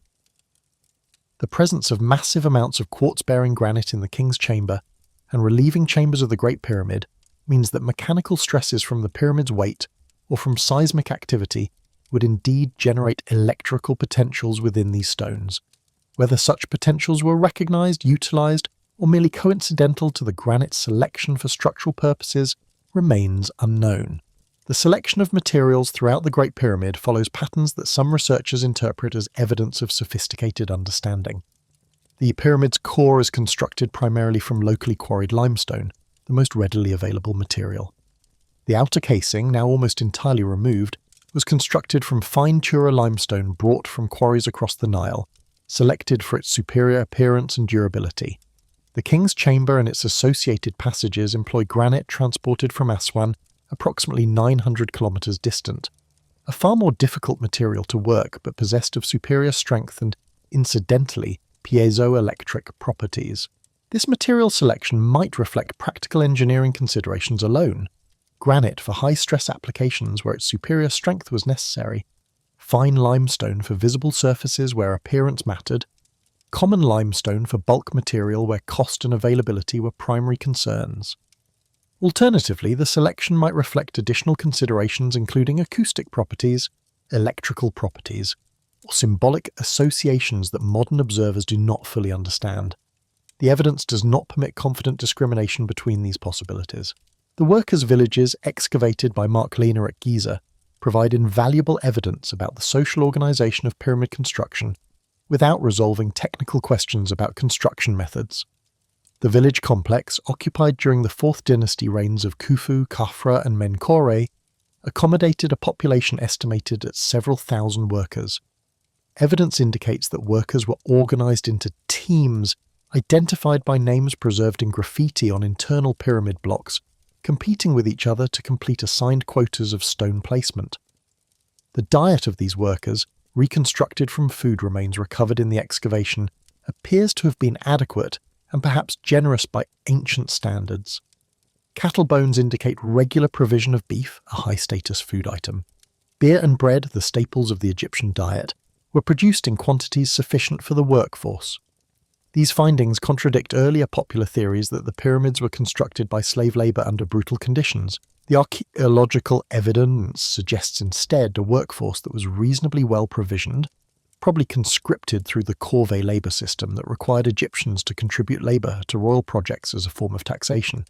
The presence of massive amounts of quartz-bearing granite in the King's Chamber and relieving chambers of the Great Pyramid means that mechanical stresses from the pyramid's weight or from seismic activity would indeed generate electrical potentials within these stones. Whether such potentials were recognized, utilized, or merely coincidental to the granite's selection for structural purposes remains unknown. The selection of materials throughout the Great Pyramid follows patterns that some researchers interpret as evidence of sophisticated understanding. The pyramid's core is constructed primarily from locally quarried limestone, the most readily available material. The outer casing, now almost entirely removed, was constructed from fine Tura limestone brought from quarries across the Nile, selected for its superior appearance and durability. The King's Chamber and its associated passages employ granite transported from Aswan, approximately 900 kilometers distant, a far more difficult material to work but possessed of superior strength and, incidentally, piezoelectric properties. This material selection might reflect practical engineering considerations alone. Granite for high-stress applications where its superior strength was necessary, fine limestone for visible surfaces where appearance mattered, common limestone for bulk material where cost and availability were primary concerns. Alternatively, the selection might reflect additional considerations including acoustic properties, electrical properties, or symbolic associations that modern observers do not fully understand. The evidence does not permit confident discrimination between these possibilities. The workers' villages excavated by Mark Lehner at Giza provide invaluable evidence about the social organization of pyramid construction without resolving technical questions about construction methods. The village complex, occupied during the 4th dynasty reigns of Khufu, Khafra, and Menkaure, accommodated a population estimated at several thousand workers. Evidence indicates that workers were organized into teams, identified by names preserved in graffiti on internal pyramid blocks, competing with each other to complete assigned quotas of stone placement. The diet of these workers, reconstructed from food remains recovered in the excavation, appears to have been adequate and perhaps generous by ancient standards. Cattle bones indicate regular provision of beef, a high-status food item. Beer and bread, the staples of the Egyptian diet, were produced in quantities sufficient for the workforce. These findings contradict earlier popular theories that the pyramids were constructed by slave labour under brutal conditions. The archaeological evidence suggests instead a workforce that was reasonably well provisioned, probably conscripted through the corvée labour system that required Egyptians to contribute labour to royal projects as a form of taxation.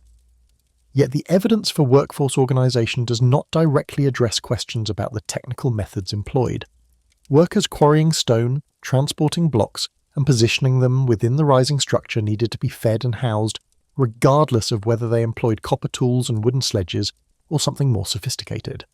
Yet the evidence for workforce organisation does not directly address questions about the technical methods employed. Workers quarrying stone, transporting blocks, and positioning them within the rising structure needed to be fed and housed, regardless of whether they employed copper tools and wooden sledges or something more sophisticated.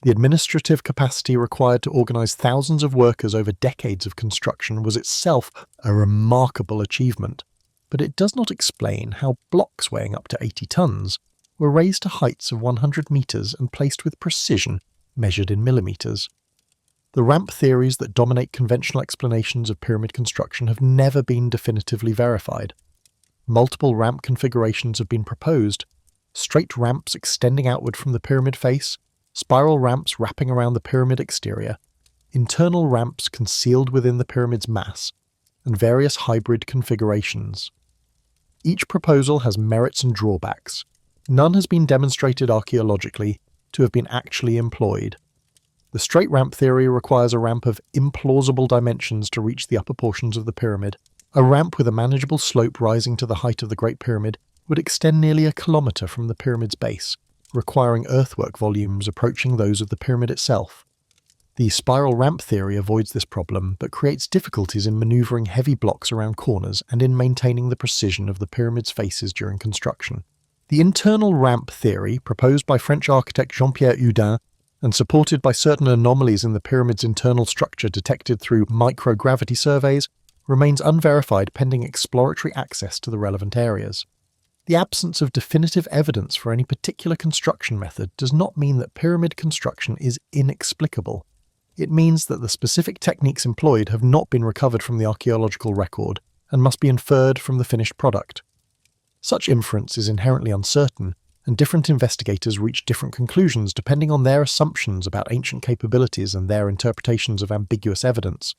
The administrative capacity required to organise thousands of workers over decades of construction was itself a remarkable achievement, but it does not explain how blocks weighing up to 80 tons were raised to heights of 100 metres and placed with precision, measured in millimetres. The ramp theories that dominate conventional explanations of pyramid construction have never been definitively verified. Multiple ramp configurations have been proposed, straight ramps extending outward from the pyramid face, spiral ramps wrapping around the pyramid exterior, internal ramps concealed within the pyramid's mass, and various hybrid configurations. Each proposal has merits and drawbacks. None has been demonstrated archaeologically to have been actually employed. The straight ramp theory requires a ramp of implausible dimensions to reach the upper portions of the pyramid. A ramp with a manageable slope rising to the height of the Great Pyramid would extend nearly a kilometre from the pyramid's base, requiring earthwork volumes approaching those of the pyramid itself. The spiral ramp theory avoids this problem, but creates difficulties in manoeuvring heavy blocks around corners and in maintaining the precision of the pyramid's faces during construction. The internal ramp theory, proposed by French architect Jean-Pierre Houdin, and supported by certain anomalies in the pyramid's internal structure detected through microgravity surveys, remains unverified pending exploratory access to the relevant areas. The absence of definitive evidence for any particular construction method does not mean that pyramid construction is inexplicable. It means that the specific techniques employed have not been recovered from the archaeological record and must be inferred from the finished product. Such inference is inherently uncertain, and different investigators reach different conclusions depending on their assumptions about ancient capabilities and their interpretations of ambiguous evidence.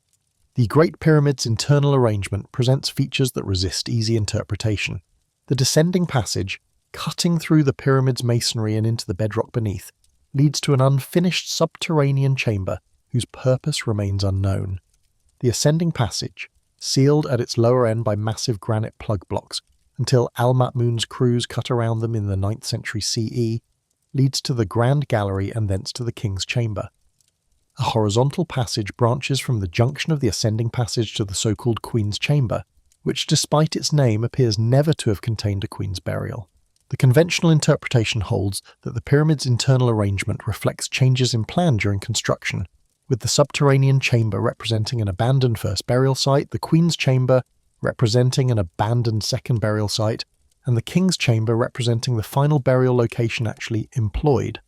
The Great Pyramid's internal arrangement presents features that resist easy interpretation. The descending passage, cutting through the pyramid's masonry and into the bedrock beneath, leads to an unfinished subterranean chamber whose purpose remains unknown. The ascending passage, sealed at its lower end by massive granite plug blocks, until Al-Ma'mun's crews cut around them in the 9th century CE, leads to the Grand Gallery and thence to the King's Chamber. A horizontal passage branches from the junction of the ascending passage to the so-called Queen's Chamber, which despite its name appears never to have contained a queen's burial. The conventional interpretation holds that the pyramid's internal arrangement reflects changes in plan during construction, with the subterranean chamber representing an abandoned first burial site, the Queen's Chamber representing an abandoned second burial site, and the King's Chamber representing the final burial location actually employed.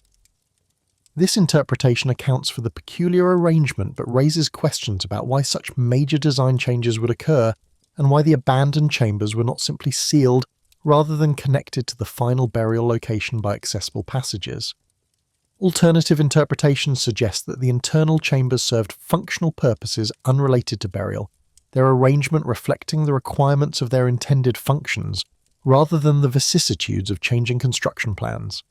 This interpretation accounts for the peculiar arrangement but raises questions about why such major design changes would occur and why the abandoned chambers were not simply sealed rather than connected to the final burial location by accessible passages. Alternative interpretations suggest that the internal chambers served functional purposes unrelated to burial, their arrangement reflecting the requirements of their intended functions, rather than the vicissitudes of changing construction plans.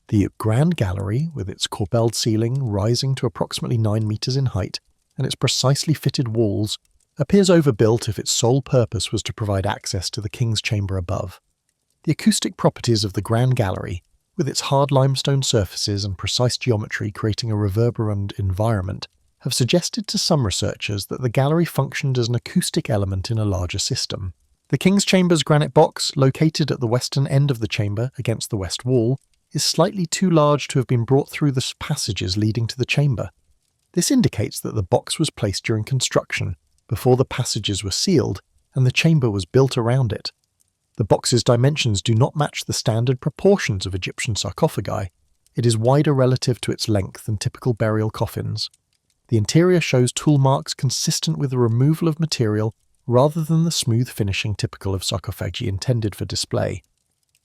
The Grand Gallery, with its corbelled ceiling rising to approximately 9 meters in height, and its precisely fitted walls, appears overbuilt if its sole purpose was to provide access to the King's Chamber above. The acoustic properties of the Grand Gallery, with its hard limestone surfaces and precise geometry creating a reverberant environment, have suggested to some researchers that the gallery functioned as an acoustic element in a larger system. The King's Chamber's granite box, located at the western end of the chamber against the west wall, is slightly too large to have been brought through the passages leading to the chamber. This indicates that the box was placed during construction, before the passages were sealed, and the chamber was built around it. The box's dimensions do not match the standard proportions of Egyptian sarcophagi. It is wider relative to its length than typical burial coffins. The interior shows tool marks consistent with the removal of material rather than the smooth finishing typical of sarcophagi intended for display.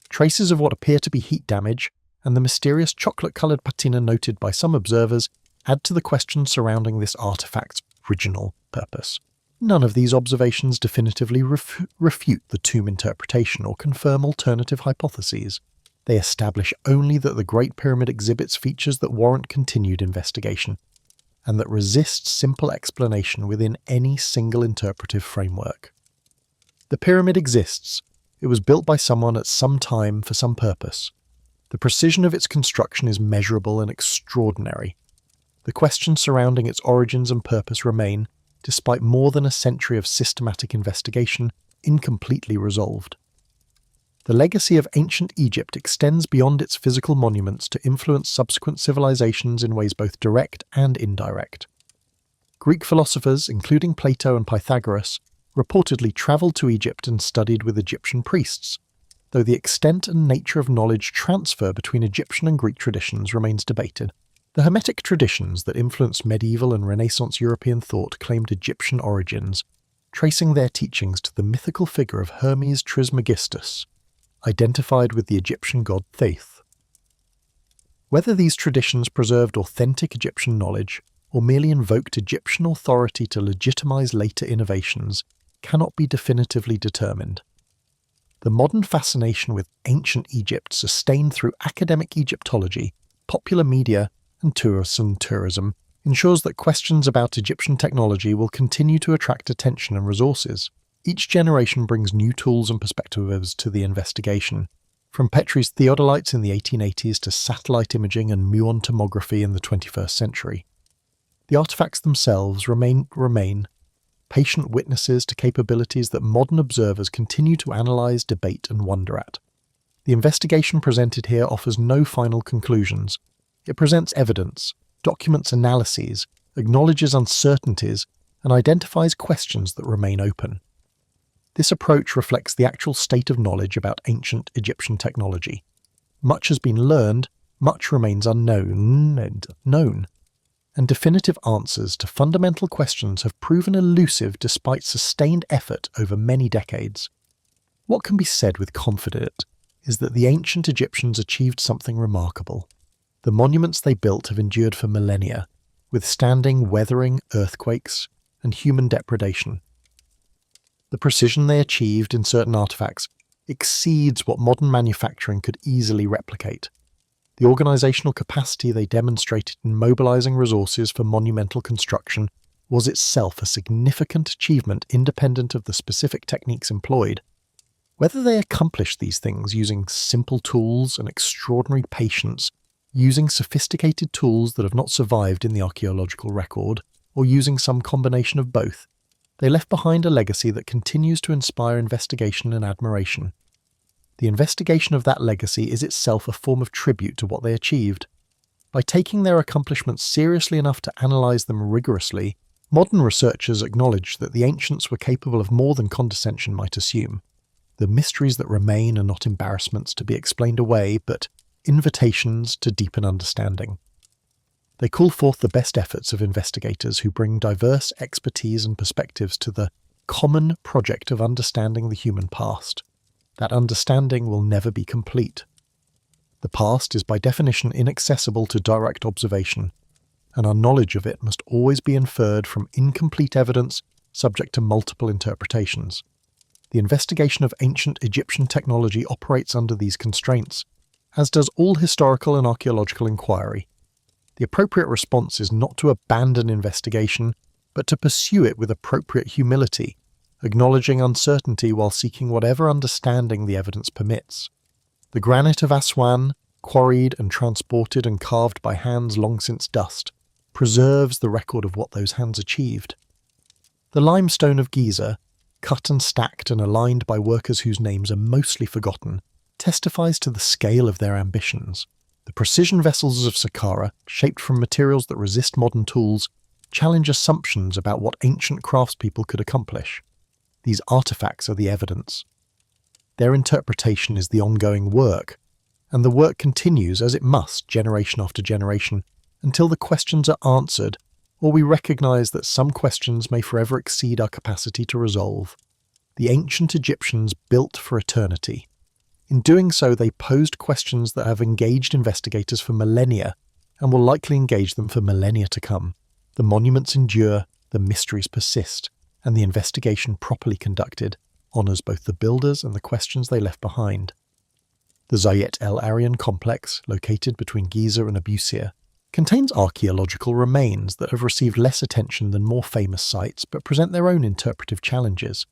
Traces of what appear to be heat damage, and the mysterious chocolate-coloured patina noted by some observers, add to the questions surrounding this artefact's original purpose. None of these observations definitively refute the tomb interpretation or confirm alternative hypotheses. They establish only that the Great Pyramid exhibits features that warrant continued investigation, and that resist simple explanation within any single interpretive framework. The pyramid exists. It was built by someone at some time for some purpose. The precision of its construction is measurable and extraordinary. The questions surrounding its origins and purpose remain, despite more than a century of systematic investigation, incompletely resolved. The legacy of ancient Egypt extends beyond its physical monuments to influence subsequent civilizations in ways both direct and indirect. Greek philosophers, including Plato and Pythagoras, reportedly travelled to Egypt and studied with Egyptian priests, though the extent and nature of knowledge transfer between Egyptian and Greek traditions remains debated. The Hermetic traditions that influenced medieval and Renaissance European thought claimed Egyptian origins, tracing their teachings to the mythical figure of Hermes Trismegistus, identified with the Egyptian god Thoth. Whether these traditions preserved authentic Egyptian knowledge or merely invoked Egyptian authority to legitimize later innovations cannot be definitively determined. The modern fascination with ancient Egypt, sustained through academic Egyptology, popular media, and tourism, ensures that questions about Egyptian technology will continue to attract attention and resources. Each generation brings new tools and perspectives to the investigation, from Petrie's theodolites in the 1880s to satellite imaging and muon tomography in the 21st century. The artifacts themselves remain patient witnesses to capabilities that modern observers continue to analyze, debate, and wonder at. The investigation presented here offers no final conclusions. It presents evidence, documents analyses, acknowledges uncertainties, and identifies questions that remain open. This approach reflects the actual state of knowledge about ancient Egyptian technology. Much has been learned, much remains unknown and known, and definitive answers to fundamental questions have proven elusive despite sustained effort over many decades. What can be said with confidence is that the ancient Egyptians achieved something remarkable. The monuments they built have endured for millennia, withstanding weathering, earthquakes, and human depredation. The precision they achieved in certain artifacts exceeds what modern manufacturing could easily replicate. The organizational capacity they demonstrated in mobilizing resources for monumental construction was itself a significant achievement independent of the specific techniques employed. Whether they accomplished these things using simple tools and extraordinary patience, using sophisticated tools that have not survived in the archaeological record, or using some combination of both, they left behind a legacy that continues to inspire investigation and admiration. The investigation of that legacy is itself a form of tribute to what they achieved. By taking their accomplishments seriously enough to analyze them rigorously, modern researchers acknowledge that the ancients were capable of more than condescension might assume. The mysteries that remain are not embarrassments to be explained away, but invitations to deepen understanding. They call forth the best efforts of investigators who bring diverse expertise and perspectives to the common project of understanding the human past. That understanding will never be complete. The past is by definition inaccessible to direct observation, and our knowledge of it must always be inferred from incomplete evidence subject to multiple interpretations. The investigation of ancient Egyptian technology operates under these constraints, as does all historical and archaeological inquiry. The appropriate response is not to abandon investigation, but to pursue it with appropriate humility, acknowledging uncertainty while seeking whatever understanding the evidence permits. The granite of Aswan, quarried and transported and carved by hands long since dust, preserves the record of what those hands achieved. The limestone of Giza, cut and stacked and aligned by workers whose names are mostly forgotten, testifies to the scale of their ambitions. The precision vessels of Saqqara, shaped from materials that resist modern tools, challenge assumptions about what ancient craftspeople could accomplish. These artifacts are the evidence. Their interpretation is the ongoing work, and the work continues as it must generation after generation until the questions are answered, or we recognize that some questions may forever exceed our capacity to resolve. The ancient Egyptians built for eternity. In doing so, they posed questions that have engaged investigators for millennia and will likely engage them for millennia to come. The monuments endure, the mysteries persist, and the investigation properly conducted honors both the builders and the questions they left behind. The Zayet el-Aryan complex, located between Giza and Abydos, contains archaeological remains that have received less attention than more famous sites but present their own interpretive challenges.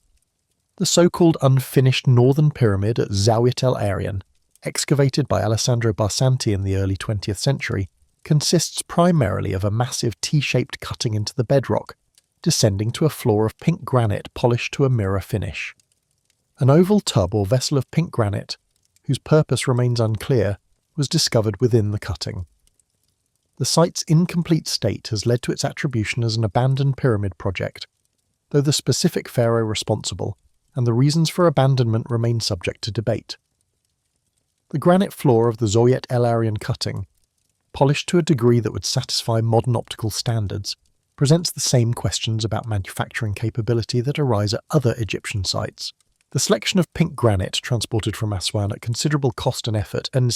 The so-called unfinished northern pyramid at Zayet el-Aryan, excavated by Alessandro Barsanti in the early 20th century, consists primarily of a massive T-shaped cutting into the bedrock, descending to a floor of pink granite polished to a mirror finish. An oval tub or vessel of pink granite, whose purpose remains unclear, was discovered within the cutting. The site's incomplete state has led to its attribution as an abandoned pyramid project, though the specific pharaoh responsible and the reasons for abandonment remain subject to debate. The granite floor of the Zayet el-Aryan cutting, polished to a degree that would satisfy modern optical standards, presents the same questions about manufacturing capability that arise at other Egyptian sites. The selection of pink granite transported from Aswan at considerable cost and effort, and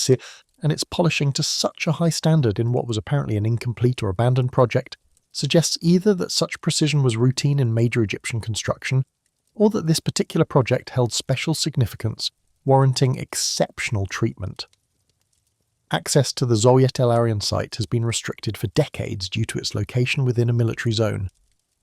its polishing to such a high standard in what was apparently an incomplete or abandoned project, suggests either that such precision was routine in major Egyptian construction, or that this particular project held special significance, warranting exceptional treatment. Access to the el-Aryan site has been restricted for decades due to its location within a military zone.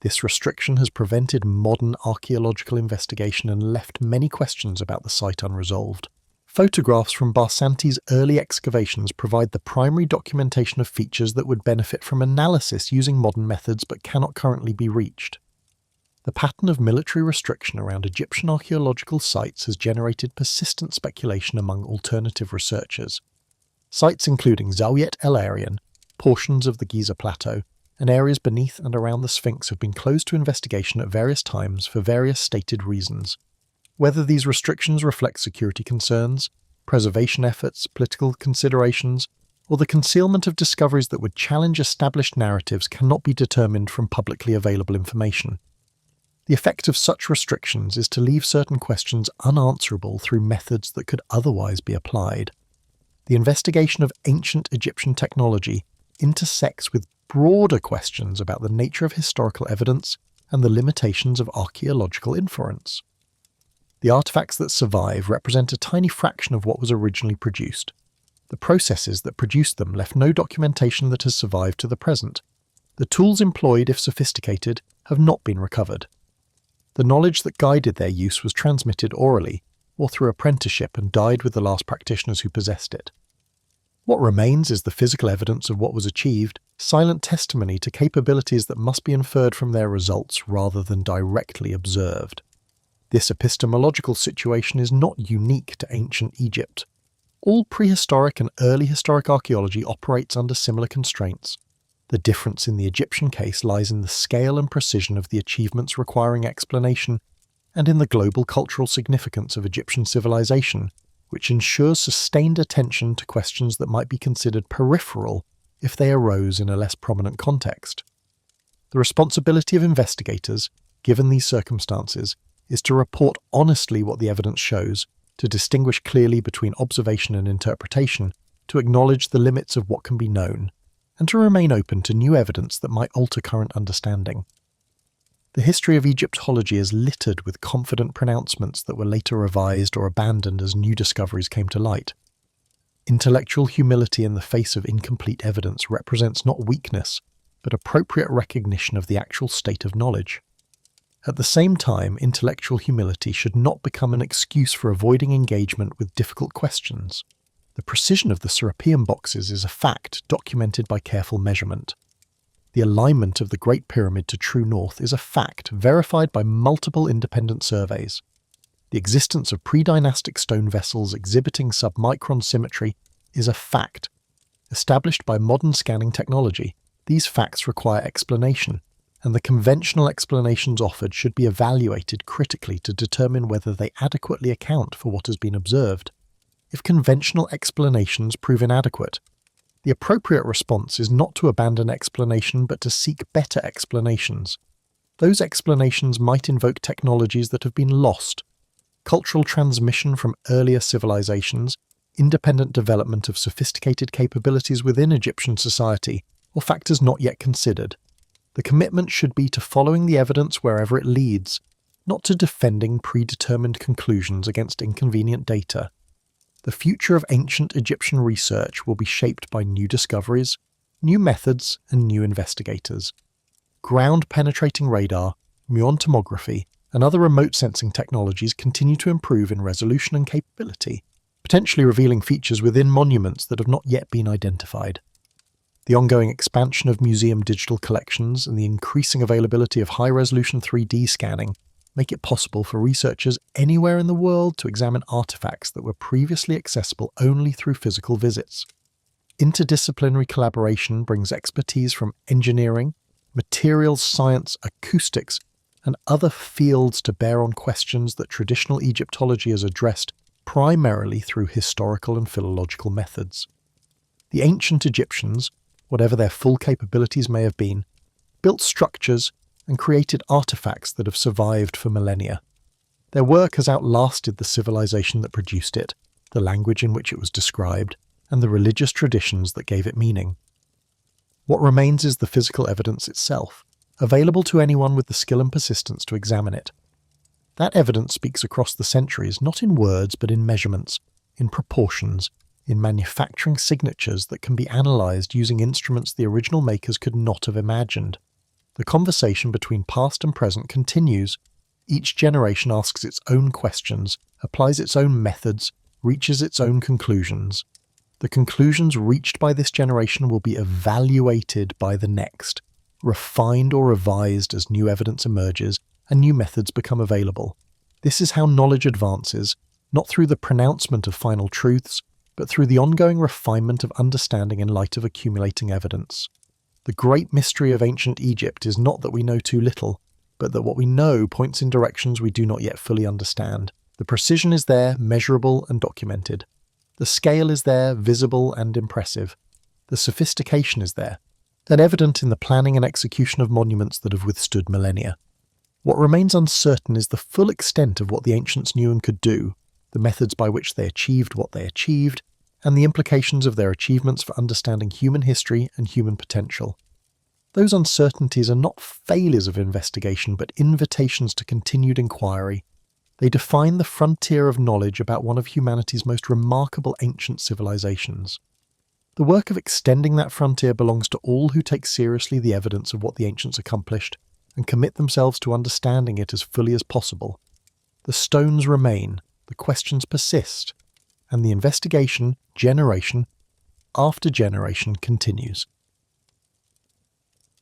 This restriction has prevented modern archaeological investigation and left many questions about the site unresolved. Photographs from Barsanti's early excavations provide the primary documentation of features that would benefit from analysis using modern methods but cannot currently be reached. The pattern of military restriction around Egyptian archaeological sites has generated persistent speculation among alternative researchers. Sites including el-Aryan, portions of the Giza plateau, and areas beneath and around the Sphinx have been closed to investigation at various times for various stated reasons. Whether these restrictions reflect security concerns, preservation efforts, political considerations, or the concealment of discoveries that would challenge established narratives cannot be determined from publicly available information. The effect of such restrictions is to leave certain questions unanswerable through methods that could otherwise be applied. The investigation of ancient Egyptian technology intersects with broader questions about the nature of historical evidence and the limitations of archaeological inference. The artifacts that survive represent a tiny fraction of what was originally produced. The processes that produced them left no documentation that has survived to the present. The tools employed, if sophisticated, have not been recovered. The knowledge that guided their use was transmitted orally or through apprenticeship and died with the last practitioners who possessed it. What remains is the physical evidence of what was achieved, silent testimony to capabilities that must be inferred from their results rather than directly observed. This epistemological situation is not unique to ancient Egypt. All prehistoric and early historic archaeology operates under similar constraints. The difference in the Egyptian case lies in the scale and precision of the achievements requiring explanation, and in the global cultural significance of Egyptian civilization, which ensures sustained attention to questions that might be considered peripheral if they arose in a less prominent context. The responsibility of investigators, given these circumstances, is to report honestly what the evidence shows, to distinguish clearly between observation and interpretation, to acknowledge the limits of what can be known, and to remain open to new evidence that might alter current understanding. The history of Egyptology is littered with confident pronouncements that were later revised or abandoned as new discoveries came to light. Intellectual humility in the face of incomplete evidence represents not weakness, but appropriate recognition of the actual state of knowledge. At the same time, intellectual humility should not become an excuse for avoiding engagement with difficult questions. The precision of the Serapeum boxes is a fact documented by careful measurement. The alignment of the Great Pyramid to true north is a fact verified by multiple independent surveys. The existence of pre-dynastic stone vessels exhibiting submicron symmetry is a fact. Established by modern scanning technology, these facts require explanation, and the conventional explanations offered should be evaluated critically to determine whether they adequately account for what has been observed. If conventional explanations prove inadequate, the appropriate response is not to abandon explanation but to seek better explanations. Those explanations might invoke technologies that have been lost, cultural transmission from earlier civilizations, independent development of sophisticated capabilities within Egyptian society, or factors not yet considered. The commitment should be to following the evidence wherever it leads, not to defending predetermined conclusions against inconvenient data. The future of ancient Egyptian research will be shaped by new discoveries, new methods, and new investigators. Ground-penetrating radar, muon tomography, and other remote sensing technologies continue to improve in resolution and capability, potentially revealing features within monuments that have not yet been identified. The ongoing expansion of museum digital collections and the increasing availability of high-resolution 3D scanning make it possible for researchers anywhere in the world to examine artifacts that were previously accessible only through physical visits. Interdisciplinary collaboration brings expertise from engineering, materials science, acoustics, and other fields to bear on questions that traditional Egyptology has addressed primarily through historical and philological methods. The ancient Egyptians, whatever their full capabilities may have been, built structures and created artifacts that have survived for millennia. Their work has outlasted the civilization that produced it, the language in which it was described, and the religious traditions that gave it meaning. What remains is the physical evidence itself, available to anyone with the skill and persistence to examine it. That evidence speaks across the centuries, not in words but in measurements, in proportions, in manufacturing signatures that can be analysed using instruments the original makers could not have imagined. The conversation between past and present continues. Each generation asks its own questions, applies its own methods, reaches its own conclusions. The conclusions reached by this generation will be evaluated by the next, refined or revised as new evidence emerges and new methods become available. This is how knowledge advances, not through the pronouncement of final truths, but through the ongoing refinement of understanding in light of accumulating evidence. The great mystery of ancient Egypt is not that we know too little, but that what we know points in directions we do not yet fully understand. The precision is there, measurable and documented. The scale is there, visible and impressive. The sophistication is there, and evident in the planning and execution of monuments that have withstood millennia. What remains uncertain is the full extent of what the ancients knew and could do, the methods by which they achieved what they achieved, and the implications of their achievements for understanding human history and human potential. Those uncertainties are not failures of investigation, but invitations to continued inquiry. They define the frontier of knowledge about one of humanity's most remarkable ancient civilizations. The work of extending that frontier belongs to all who take seriously the evidence of what the ancients accomplished and commit themselves to understanding it as fully as possible. The stones remain, the questions persist, and the investigation, generation after generation, continues.